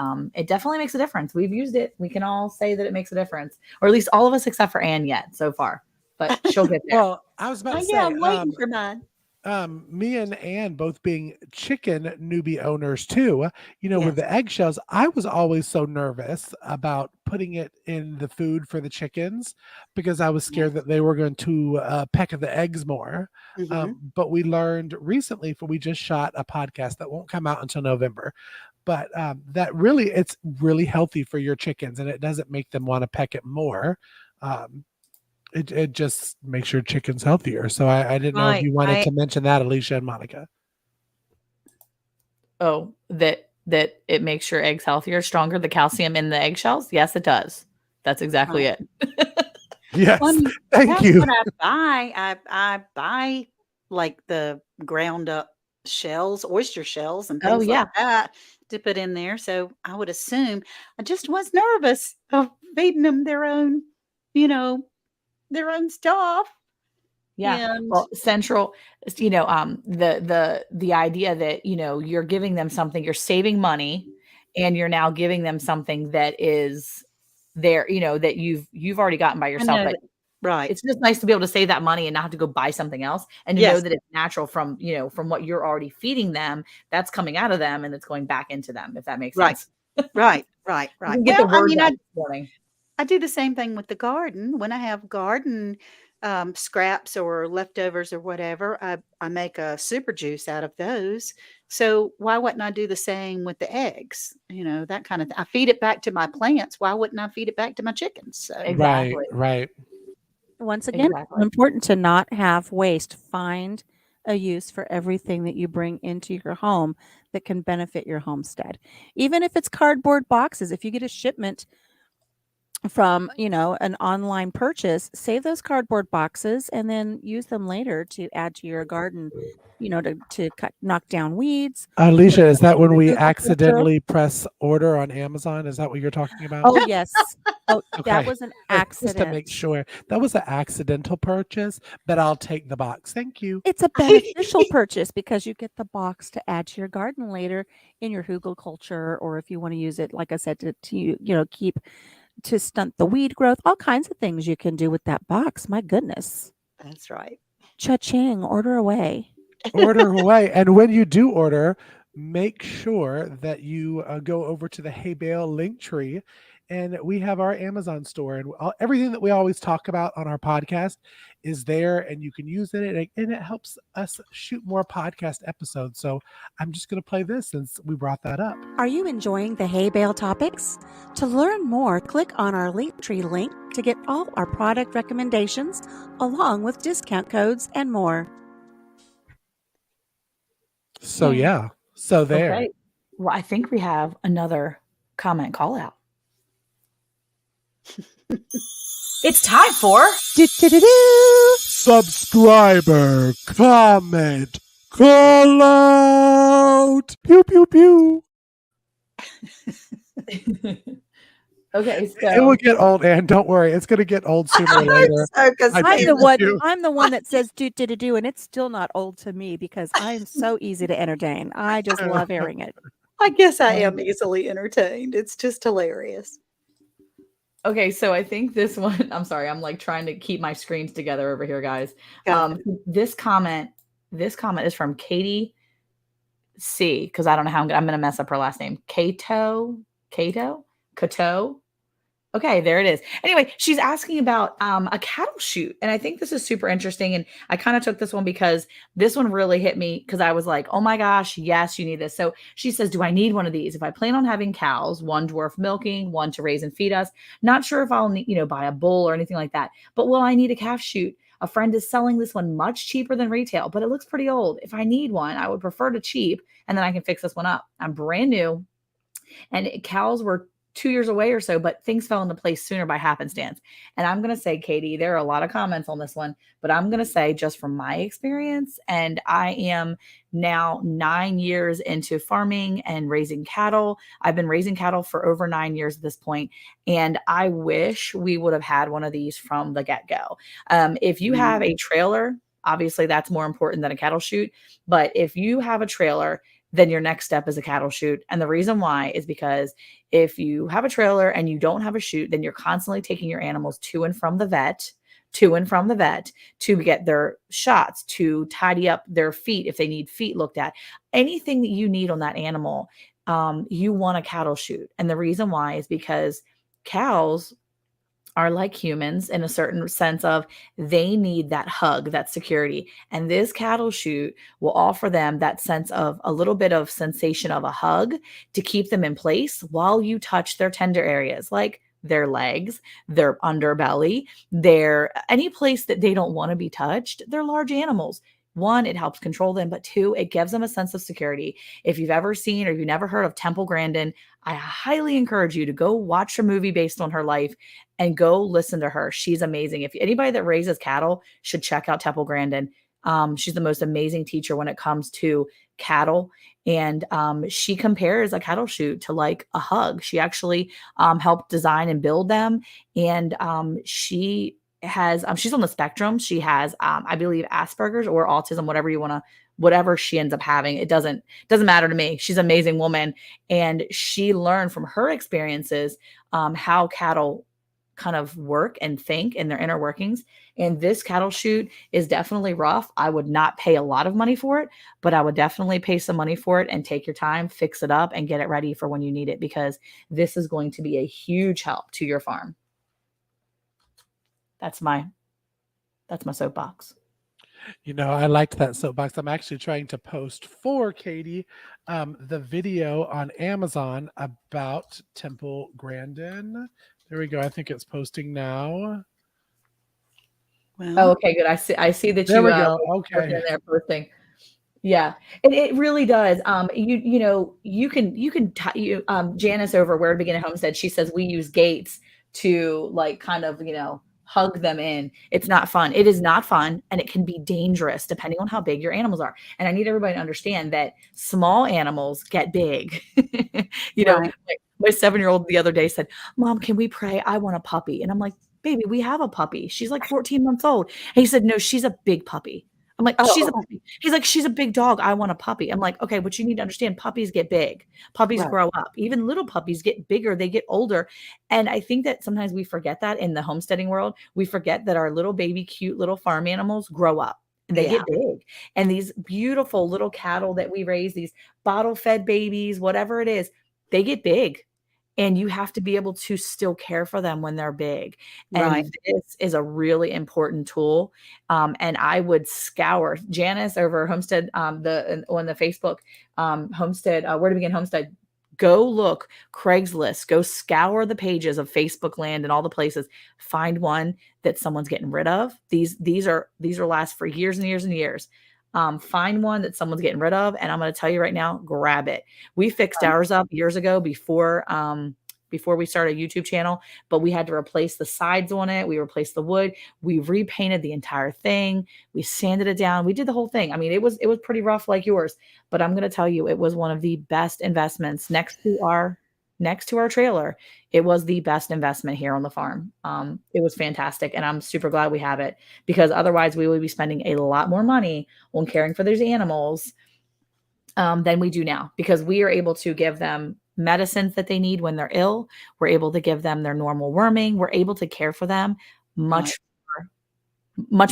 makes a difference. We've used it. We can all say that it makes a difference, or at least all of us except for Anne yet so far. But she'll get there. well, I was about to say, yeah, I'm waiting for mine. me and Ann both being chicken newbie owners too, with Yes. the eggshells, I was always so nervous about putting it in the food for the chickens because I was scared that they were going to peck at the eggs more. Mhm. But we learned recently, we just shot a podcast that won't come out until November, but that really, it's really healthy for your chickens and it doesn't make them want to peck it more. It just makes your chickens healthier. So I didn't know if you wanted to mention that, Alicia and Monica. Oh, that it makes your eggs healthier, stronger, the calcium in the eggshells? Yes, it does. That's exactly it. Yes. Well, Thank that's you. what I buy. I buy like the ground up shells, oyster shells and things like that to put in there. So I would assume I just was nervous of feeding them their own, their own stuff. Yeah. And Well, central, the idea that, you're giving them something, you're saving money and you're now giving them something that is there, that you've already gotten by I yourself. know But that, right. it's just nice to be able to save that money and not have to go buy something else and to know Yes. that it's natural from, from what you're already feeding them, that's coming out of them and it's going back into them, if that makes Right. sense. Right. You can get the Well, I word mean, out this morning. I do the same thing with the garden. When I have garden scraps or leftovers or whatever, I make a super juice out of those. So why wouldn't I do the same with the eggs? That kind of thing. I feed it back to my plants. Why wouldn't I feed it back to my chickens? So Exactly. Right. Once again, it's important to not have waste. Find a use for everything that you bring into your home that can benefit your homestead. Even if it's cardboard boxes, if you get a shipment from, an online purchase, save those cardboard boxes and then use them later to add to your garden, to knock down weeds. Alicia, is that when we Google accidentally press order on Amazon? Is that what you're talking about? Oh, yes. Oh, that Okay. was an Just to make accident. sure. That was an accidental purchase, but I'll take the box. Thank you. It's a beneficial purchase because you get the box to add to your garden later in your hugelkultur, or if you want to use it, like I said, to keep to stunt the weed growth, all kinds of things you can do with that box. My goodness. that's right. Cha-ching, order away. Order away. And when you do order, make sure that you go over to the Hey Bale link tree. And we have our Amazon store, and everything that we always talk about on our podcast is there, and you can use it, and it helps us shoot more podcast episodes. So I'm just going to play this since we brought that up. Are you enjoying the Hay Bale topics? To learn more, click on our Linktree link to get all our product recommendations, along with discount codes and more. So yeah, so there. Okay. Well, I think we have another comment call out. It's time for Do-do-do-do. Subscriber comment call out. Pew pew pew. Okay, It so will get old, and don't worry, it's going to get old sooner or later. So, 'cause I I'm think the we one. do. I'm the one that says do, and it's still not old to me because I'm so easy to entertain. I just love hearing it. I guess I am easily entertained. It's just hilarious. okay, so I think this one, I'm sorry, I'm like trying to keep my screens together over here, guys. Got This comment is from Katie C, because I don't know how I'm gonna mess up her last name. Cato. Okay, there it is. Anyway, she's asking about a cattle chute. And I think this is super interesting. And I kind of took this one because this one really hit me because I was like, oh my gosh, yes, you need this. So she says, do I need one of these? If I plan on having cows, one dwarf milking, one to raise and feed us, not sure if I'll need, buy a bull or anything like that. But will I need a calf chute? A friend is selling this one much cheaper than retail, but it looks pretty old. If I need one, I would prefer to cheap, and then I can fix this one up. I'm brand new. And cows were 2 years away or so, but things fell into place sooner by happenstance. And I'm going to say, Katie, there are a lot of comments on this one, but I'm going to say just from my experience, and I am now 9 years into farming and raising cattle. I've been raising cattle for over 9 years at this point, and I wish we would have had one of these from the get-go. If you have a trailer, obviously that's more important than a cattle chute. But if you have a trailer, then your next step is a cattle chute. And the reason why is because if you have a trailer and you don't have a chute, then you're constantly taking your animals to and from the vet, to get their shots, to tidy up their feet if they need feet looked at. Anything that you need on that animal, you want a cattle chute. And the reason why is because cows are like humans in a certain sense of they need that hug, that security. And this cattle chute will offer them that sense of a little bit of sensation of a hug to keep them in place while you touch their tender areas, like their legs, their underbelly, their any place that they don't want to be touched. They're large animals. One, it helps control them, but two, it gives them a sense of security. If you've ever seen or you've never heard of Temple Grandin, I highly encourage you to go watch a movie based on her life and go listen to her. She's amazing. If anybody that raises cattle should check out Temple Grandin. She's the most amazing teacher when it comes to cattle. And she compares a cattle chute to like a hug. She actually helped design and build them. And she has she's on the spectrum. She has I believe Asperger's or autism, whatever she ends up having. It doesn't matter to me. She's an amazing woman, and she learned from her experiences how cattle kind of work and think and their inner workings. And this cattle chute is definitely rough. I would not pay a lot of money for it, but I would definitely pay some money for it and take your time, fix it up, and get it ready for when you need it, because this is going to be a huge help to your farm. That's my soapbox. I liked that soapbox. I'm actually trying to post for Katie the video on Amazon about Temple Grandin. There we go. I think it's posting now. Well, okay, good. I see that there you we go. Okay. in there posting. Yeah, it really does. You can Janice over Where to Begin at Homestead. She says we use gates to like kind of hug them in. It's not fun. It is not fun, and it can be dangerous depending on how big your animals are. And I need everybody to understand that small animals get big. Right. My 7-year-old the other day said, "Mom, can we pray? I want a puppy." And I'm like, "Baby, we have a puppy. She's like 14 months old." And he said, "No, she's a big puppy." I'm like, "She's a puppy." He's like, "She's a big dog. I want a puppy." I'm like, "Okay, but you need to understand puppies get big. Puppies grow up. Even little puppies get bigger. They get older." And I think that sometimes we forget that in the homesteading world. We forget that our little baby, cute little farm animals grow up. And they get big. And these beautiful little cattle that we raise, these bottle fed babies, whatever it is, they get big. And you have to be able to still care for them when they're big. Right. And this is a really important tool. And I would scour Janice over Homestead, on the Facebook, Homestead, Where to Begin Homestead. Go look Craigslist, go scour the pages of Facebook land and all the places. Find one that someone's getting rid of. These are last for years and years and years. Find one that someone's getting rid of, and I'm going to tell you right now, grab it. We fixed ours up years ago before we started a YouTube channel, but we had to replace the sides on it. We replaced the wood. We repainted the entire thing. We sanded it down. We did the whole thing. I mean, it was pretty rough like yours, but I'm going to tell you, it was one of the best investments next to our trailer. It was the best investment here on the farm. It was fantastic. And I'm super glad we have it, because otherwise we would be spending a lot more money on caring for those animals than we do now, because we are able to give them medicines that they need when they're ill. We're able to give them their normal worming. We're able to care for them much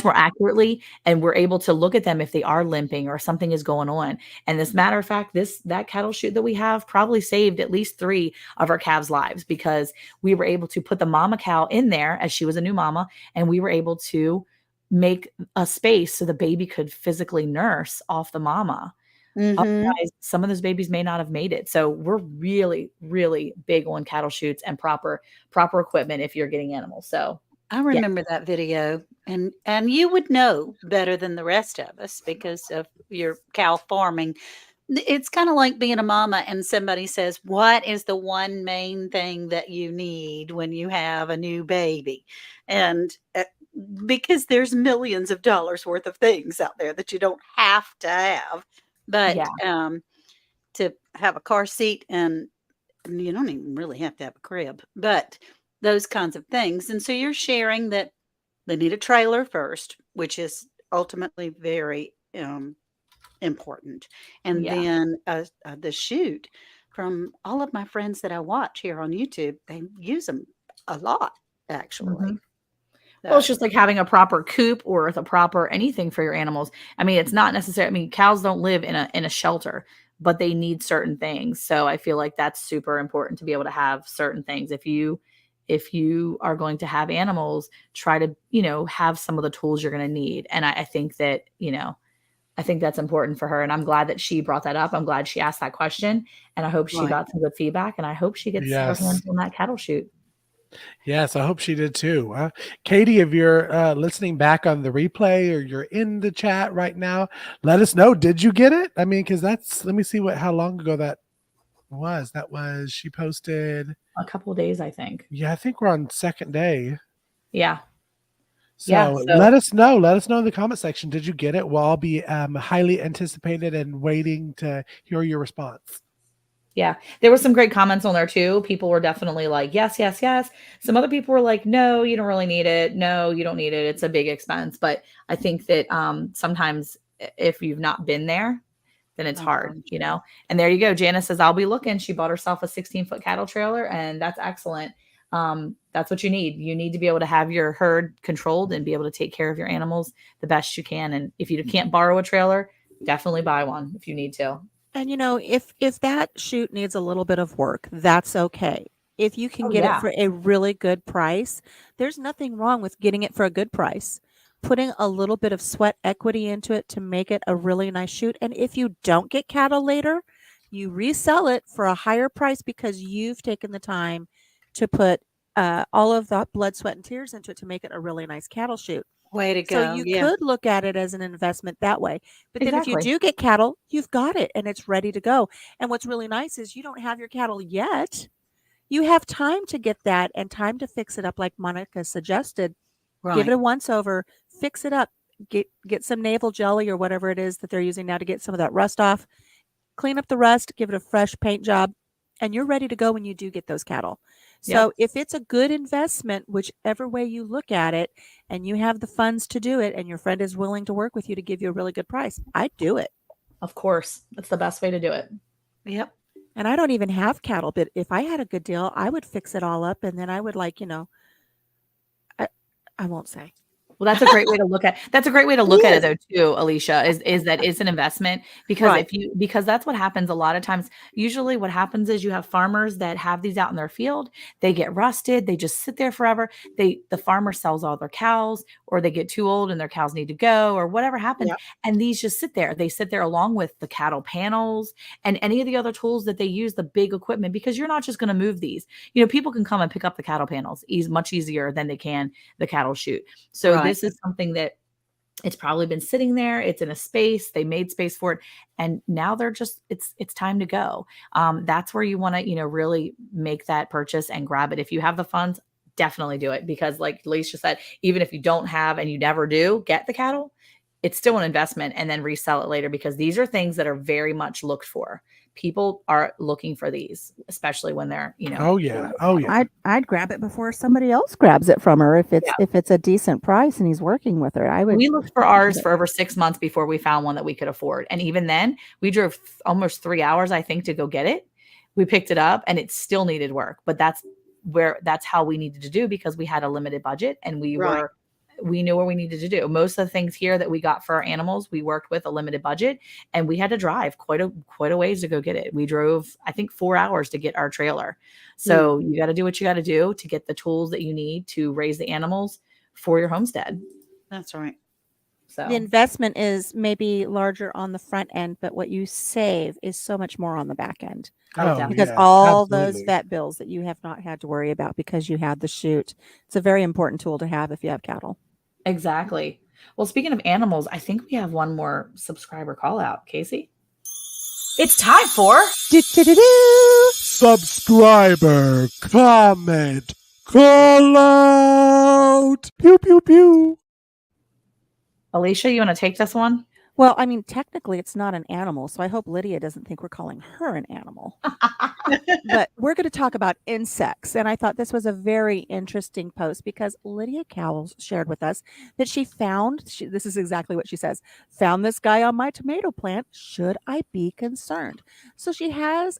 more accurately, and we're able to look at them if they are limping or something is going on. And as a matter of fact, that cattle chute that we have probably saved at least 3 of our calves' lives, because we were able to put the mama cow in there as she was a new mama, and we were able to make a space so the baby could physically nurse off the mama. Otherwise, some of those babies may not have made it. So we're really, really big on cattle chutes and proper equipment if you're getting animals. So I remember that video, and you would know better than the rest of us because of your cow farming. It's kind of like being a mama and somebody says, "What is the one main thing that you need when you have a new baby?" And because there's millions of dollars worth of things out there that you don't have to have, but Yeah. to have a car seat, and you don't even really have to have a crib, but those kinds of things. And so you're sharing that they need a trailer first, which is ultimately very important. And Yeah. then the chute, from all of my friends that I watch here on YouTube, they use them a lot, actually. Mhm. Well, it's So, just like having a proper coop or with a proper anything for your animals. I mean, it's not necessary. I mean, cows don't live in a shelter, but they need certain things. So I feel like that's super important to be able to have certain things. If you are going to have animals, try to, have some of the tools you're going to need. And I think that, I think that's important for her. And I'm glad that she brought that up. I'm glad she asked that question. And I hope she right. got some good feedback. And I hope she gets her hands Yes. on that cattle chute. Yes, I hope she did too. Katie, if you're listening back on the replay or you're in the chat right now, let us know. Did you get it? I mean, because let me see how long ago that was. She posted. A couple of days, I think. Yeah, I think we're on second day. Yeah. Yeah. So So let us know. Let us know in the comment section. Did you get it? We'll all be highly anticipated and waiting to hear your response. yeah, there were some great comments on there too. People were definitely like, yes, yes, yes. Some other people were like, no, you don't really need it. No, you don't need it. It's a big expense. But I think that sometimes if you've not been there, then it's hard, Okay. And there you go. Janice says, I'll be looking. She bought herself a 16-foot cattle trailer, and that's excellent. That's what you need. You need to be able to have your herd controlled and be able to take care of your animals the best you can. And if you can't borrow a trailer, definitely buy one if you need to. And if that chute needs a little bit of work, that's okay. If you can Oh, get it yeah. for a really good price, there's nothing wrong with getting it for a good price. Putting a little bit of sweat equity into it to make it a really nice chute. And if you don't get cattle later, you resell it for a higher price because you've taken the time to put all of the blood, sweat, and tears into it to make it a really nice cattle chute. Way to So go. you Yeah. could look at it as an investment that way. But then if you Exactly. do get cattle, you've got it and it's ready to go. And what's really nice is you don't have your cattle yet. You have time to get that and time to fix it up like Monica suggested. Give it Right. a once over, fix it up, get some navel jelly or whatever it is that they're using now to get some of that rust off. Clean up the rust, give it a fresh paint job, and you're ready to go when you do get those cattle. Yep. So if it's a good investment, whichever way you look at it, and you have the funds to do it, and your friend is willing to work with you to give you a really good price, I'd do it. Of course. That's the best way to do it. Yep. And I don't even have cattle, but if I had a good deal, I would fix it all up, and then I would I won't say. Well, that's a great way to look at it though too, Alicia, is that it's an investment because Right. because that's what happens a lot of times. Usually what happens is you have farmers that have these out in their field, they get rusted, they just sit there forever. The farmer sells all their cows or they get too old and their cows need to go or whatever happens. Yep. And these just sit there. They sit there along with the cattle panels and any of the other tools that they use, the big equipment, because you're not just going to move these. People can come and pick up the cattle panels much easier than they can the cattle chute. So Right. this is something that it's probably been sitting there. It's in a space. They made space for it. And now they're just, it's time to go. That's where you want to, really make that purchase and grab it. If you have the funds, definitely do it. Because like Alicia said, even if you don't have and you never do get the cattle, it's still an investment and then resell it later because these are things that are very much looked for. People are looking for these, especially when they're, Oh yeah. Oh yeah. I'd grab it before somebody else grabs it from her if Yeah. it's a decent price and he's working with her. I would. We looked for ours for over 6 months before we found one that we could afford. And even then, we drove almost 3 hours, I think, to go get it. We picked it up and it still needed work. But that's how we needed to do because we had a limited budget and Right. we knew what we needed to do. Most of the things here that we got for our animals, we worked with a limited budget and we had to drive quite a ways to go get it. We drove, I think, 4 hours to get our trailer. So you got to do what you got to do to get the tools that you need to raise the animals for your homestead. That's right. So The investment is maybe larger on the front end, but what you save is so much more on the back end. Oh, Because yeah, all those absolutely. vet bills that you have not had to worry about because you had the chute. It's a very important tool to have if you have cattle. exactly. Well, speaking of animals, I think we have one more subscriber call out. Casey? It's time for Do-do-do-do. Subscriber comment call out. Pew pew pew. Alicia, you want to take this one? Well, I mean, technically, it's not an animal, so I hope Lydia doesn't think we're calling her an animal. But we're going to talk about insects. And I thought this was a very interesting post because Lydia Cowles shared with us that she found, this is exactly what she says, found this guy on my tomato plant. Should I be concerned? So she has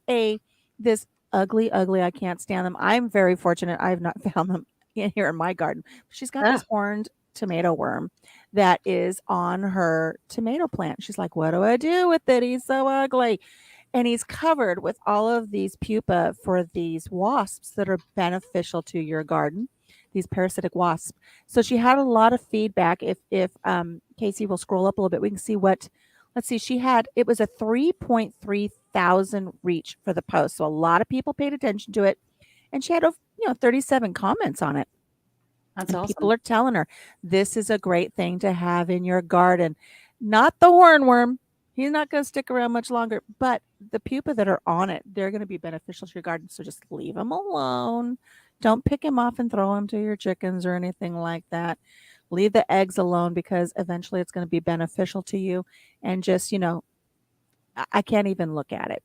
this ugly, I can't stand them. I'm very fortunate. I have not found them here in my garden. She's got this horned tomato worm that is on her tomato plant. She's like, what do I do with it? He's so ugly. And he's covered with all of these pupa for these wasps that are beneficial to your garden, these parasitic wasps. So she had a lot of feedback. If Casey will scroll up a little bit, we can see let's see, it was a 3.3 thousand reach for the post. So a lot of people paid attention to it. And she had, 37 comments on it. That's awesome. People are telling her this is a great thing to have in your garden. Not the hornworm. He's not going to stick around much longer, but the pupa that are on it, they're going to be beneficial to your garden. So just leave him alone. Don't pick him off and throw him to your chickens or anything like that. Leave the eggs alone because eventually it's going to be beneficial to you. And just, I can't even look at it.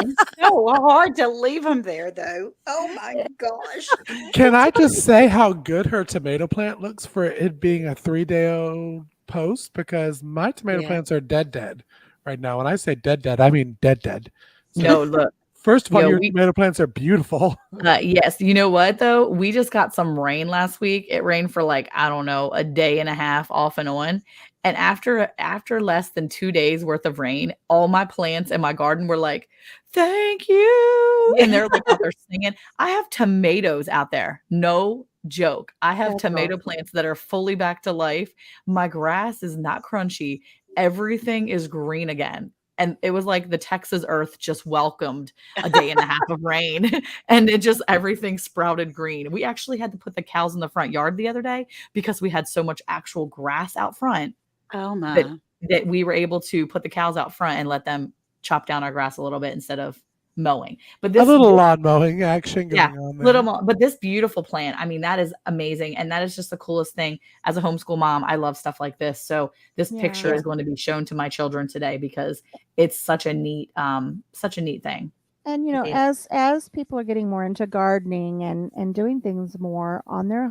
It's so hard to leave them there, though. Oh my gosh. Can I just say how good her tomato plant looks for it being a 3-day-old post? Because my tomato plants are dead right now. When I say dead, I mean dead. So No, look. first of all, your tomato plants are beautiful. Yes. You know what, though? We just got some rain last week. It rained for I don't know, a day and a half off and on. And after less than 2 days worth of rain, all my plants in my garden were like, thank you. And they're out there singing. I have tomatoes out there. No joke. I have tomato plants that are fully back to life. My grass is not crunchy. Everything is green again. And it was like the Texas earth just welcomed a day and a half of rain and everything sprouted green. We actually had to put the cows in the front yard the other day because we had so much actual grass out front. Oh my. That we were able to put the cows out front and let them chop down our grass a little bit instead of mowing. But a little lawn mowing action going on there. But this beautiful plant, I mean, that is amazing. And that is just the coolest thing. As a homeschool mom, I love stuff like this. So this picture is going to be shown to my children today because it's such a neat thing. And as people are getting more into gardening and doing things more on their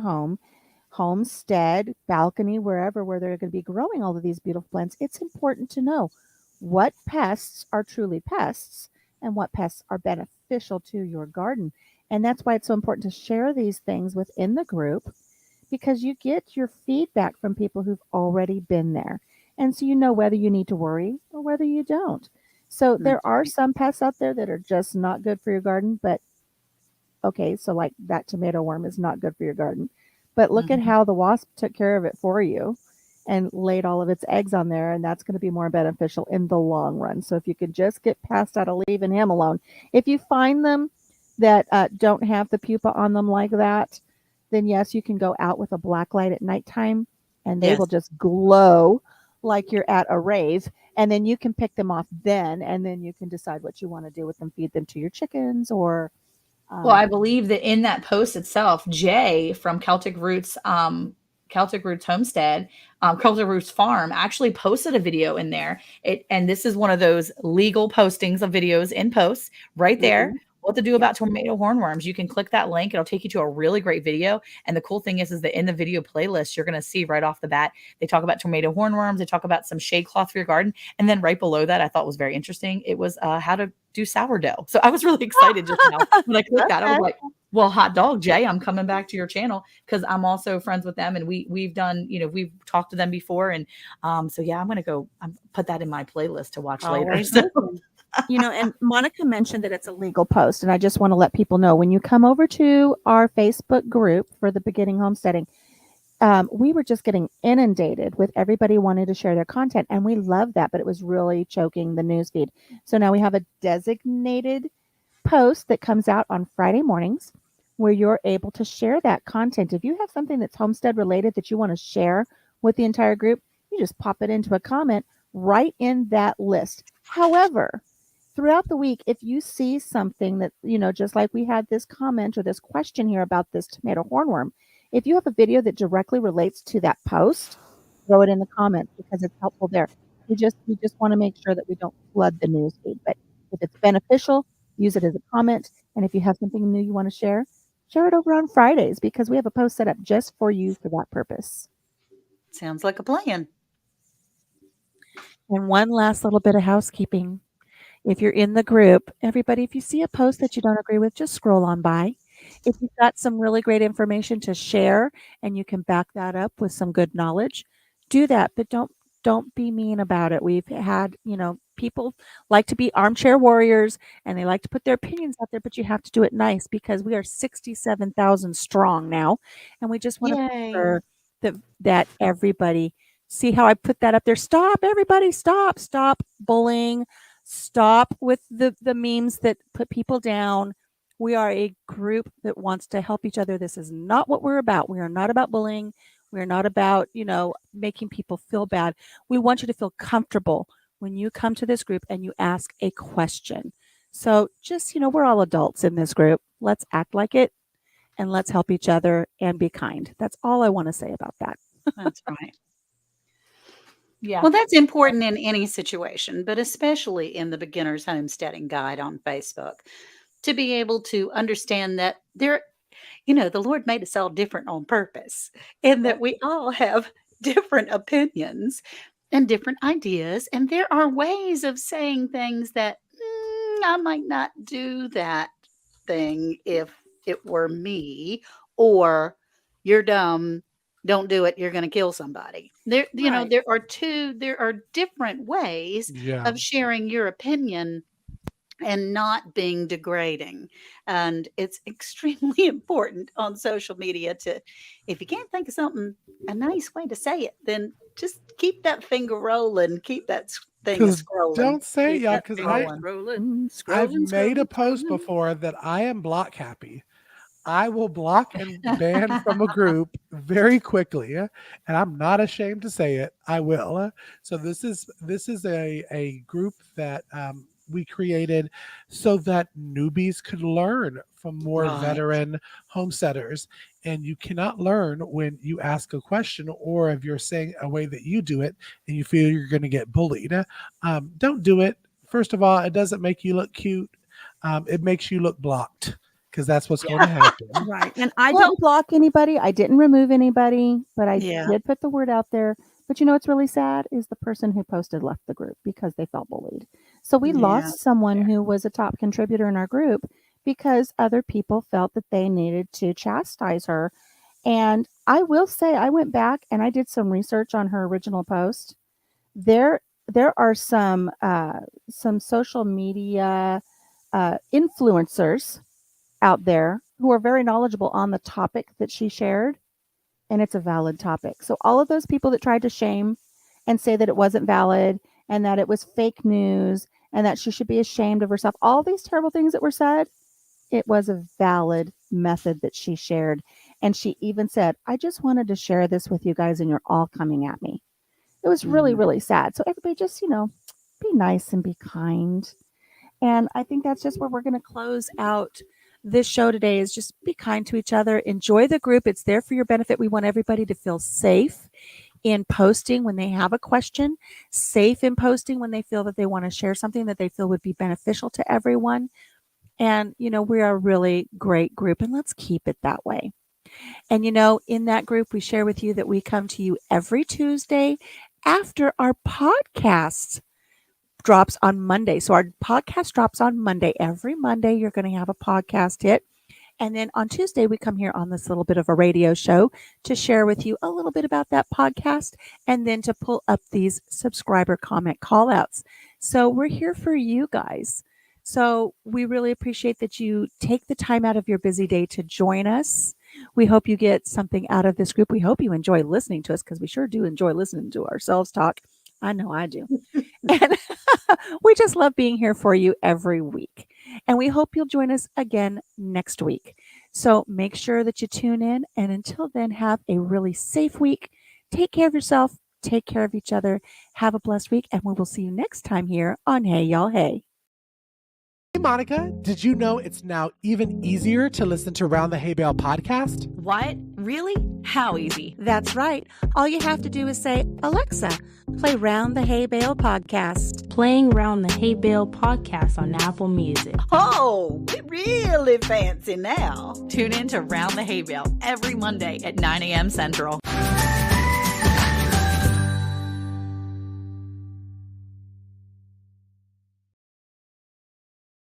homestead, balcony, where they're going to be growing all of these beautiful plants, it's important to know what pests are truly pests and what pests are beneficial to your garden. And that's why it's so important to share these things within the group, because you get your feedback from people who've already been there. And so you know whether you need to worry or whether you don't. So there are some pests out there that are just not good for your garden, but okay, so like that tomato worm is not good for your garden. But look at how the wasp took care of it for you and laid all of its eggs on there, and that's going to be more beneficial in the long run. So if you could just get past out of leaving him alone. If you find them that don't have the pupa on them like that, then yes, you can go out with a black light at nighttime, and they will just glow like you're at a rave, and then you can pick them off then, and then you can decide what you want to do with them, feed them to your chickens or well, I believe that in that post itself, Jay from Celtic Roots Homestead, Celtic Roots Farm, actually posted a video in there. And this is one of those legal postings of videos in posts right there. What to do about tomato hornworms. You can click that link. It'll take you to a really great video. And the cool thing is that in the video playlist, you're going to see right off the bat, they talk about tomato hornworms. They talk about some shade cloth for your garden. And then right below that, I thought was very interesting. It was how to do sourdough. So I was really excited just now when I clicked that. I was like, well, hot dog, Jay, I'm coming back to your channel because I'm also friends with them. And we've done, we've talked to them before. And so, yeah, I'm going to go put that in my playlist to watch later. So. And Monica mentioned that it's a legal post. And I just want to let people know when you come over to our Facebook group for the Beginning Homesteading, we were just getting inundated with everybody wanting to share their content. And we love that, but it was really choking the newsfeed. So now we have a designated post that comes out on Friday mornings where you're able to share that content. If you have something that's homestead related that you want to share with the entire group, you just pop it into a comment right in that list. However, throughout the week, if you see something that, just like we had this comment or this question here about this tomato hornworm, if you have a video that directly relates to that post, throw it in the comments because it's helpful there. We just want to make sure that we don't flood the news feed. But if it's beneficial, use it as a comment. And if you have something new you want to share it over on Fridays because we have a post set up just for you for that purpose. Sounds like a plan. And one last little bit of housekeeping. If you're in the group, everybody, if you see a post that you don't agree with, just scroll on by. If you've got some really great information to share and you can back that up with some good knowledge, do that, but don't be mean about it. We've had, people like to be armchair warriors and they like to put their opinions out there, but you have to do it nice because we are 67,000 strong now, and we just want to make Yay. sure that everybody see how I put that up there. Stop, everybody, stop bullying. Stop with the memes that put people down. We are a group that wants to help each other. This is not what we're about. We are not about bullying. We are not about, making people feel bad. We want you to feel comfortable when you come to this group and you ask a question. So just, we're all adults in this group. Let's act like it and let's help each other and be kind. That's all I want to say about that. That's right. Yeah. Well, that's important in any situation, but especially in the Beginner's Homesteading Guide on Facebook, to be able to understand that the Lord made us all different on purpose, and that we all have different opinions and different ideas. And there are ways of saying things that I might not do that thing if it were me, or you're dumb, don't do it, you're going to kill somebody. Right. There are different ways Yeah. of sharing your opinion and not being degrading. And it's extremely important on social media if you can't think of a nice way to say it, then just keep that finger rolling, keep that thing Because scrolling. don't say it, Keep y'all, that because finger Scrolling. I've made a post before that I am block happy. I will block and ban from a group very quickly, and I'm not ashamed to say it. I will. So this is a group that we created so that newbies could learn from more Right. veteran homesteaders. And you cannot learn when you ask a question or if you're saying a way that you do it and you feel you're going to get bullied. Don't do it. First of all, it doesn't make you look cute. It makes you look blocked. Because that's what's going to happen. Right. And I Well- didn't block anybody. I didn't remove anybody, but I Yeah. did put the word out there. But what's really sad is the person who posted left the group because they felt bullied. So we Yeah. lost someone who was a top contributor in our group because other people felt that they needed to chastise her. And I will say I went back and I did some research on her original post. There are some social media influencers out there who are very knowledgeable on the topic that she shared, and it's a valid topic. So all of those people that tried to shame and say that it wasn't valid and that it was fake news and that she should be ashamed of herself, all these terrible things that were said, it was a valid method that she shared. And she even said, I just wanted to share this with you guys and you're all coming at me. It was really, really sad. So everybody just, be nice and be kind. And I think that's just where we're going to close out this show today, is just be kind to each other. Enjoy the group. It's there for your benefit. We want everybody to feel safe in posting when they have a question, safe in posting when they feel that they want to share something that they feel would be beneficial to everyone. And, we are a really great group, and let's keep it that way. And, in that group, we share with you that we come to you every Tuesday after our podcast drops on Monday. So our podcast drops on Monday. Every Monday, you're going to have a podcast hit. And then on Tuesday, we come here on this little bit of a radio show to share with you a little bit about that podcast and then to pull up these subscriber comment call outs. So we're here for you guys. So we really appreciate that you take the time out of your busy day to join us. We hope you get something out of this group. We hope you enjoy listening to us because we sure do enjoy listening to ourselves talk. I know I do. And we just love being here for you every week. And we hope you'll join us again next week. So make sure that you tune in. And until then, have a really safe week. Take care of yourself. Take care of each other. Have a blessed week. And we will see you next time here on Hey Y'all Hey. Hey, Monica, did you know it's now even easier to listen to Round the Hay Bale podcast? What? Really? How easy? That's right. All you have to do is say, Alexa, play Round the Hay Bale podcast. Playing Round the Hay Bale podcast on Apple Music. Oh, we're really fancy now. Tune in to Round the Hay Bale every Monday at 9 a.m. Central.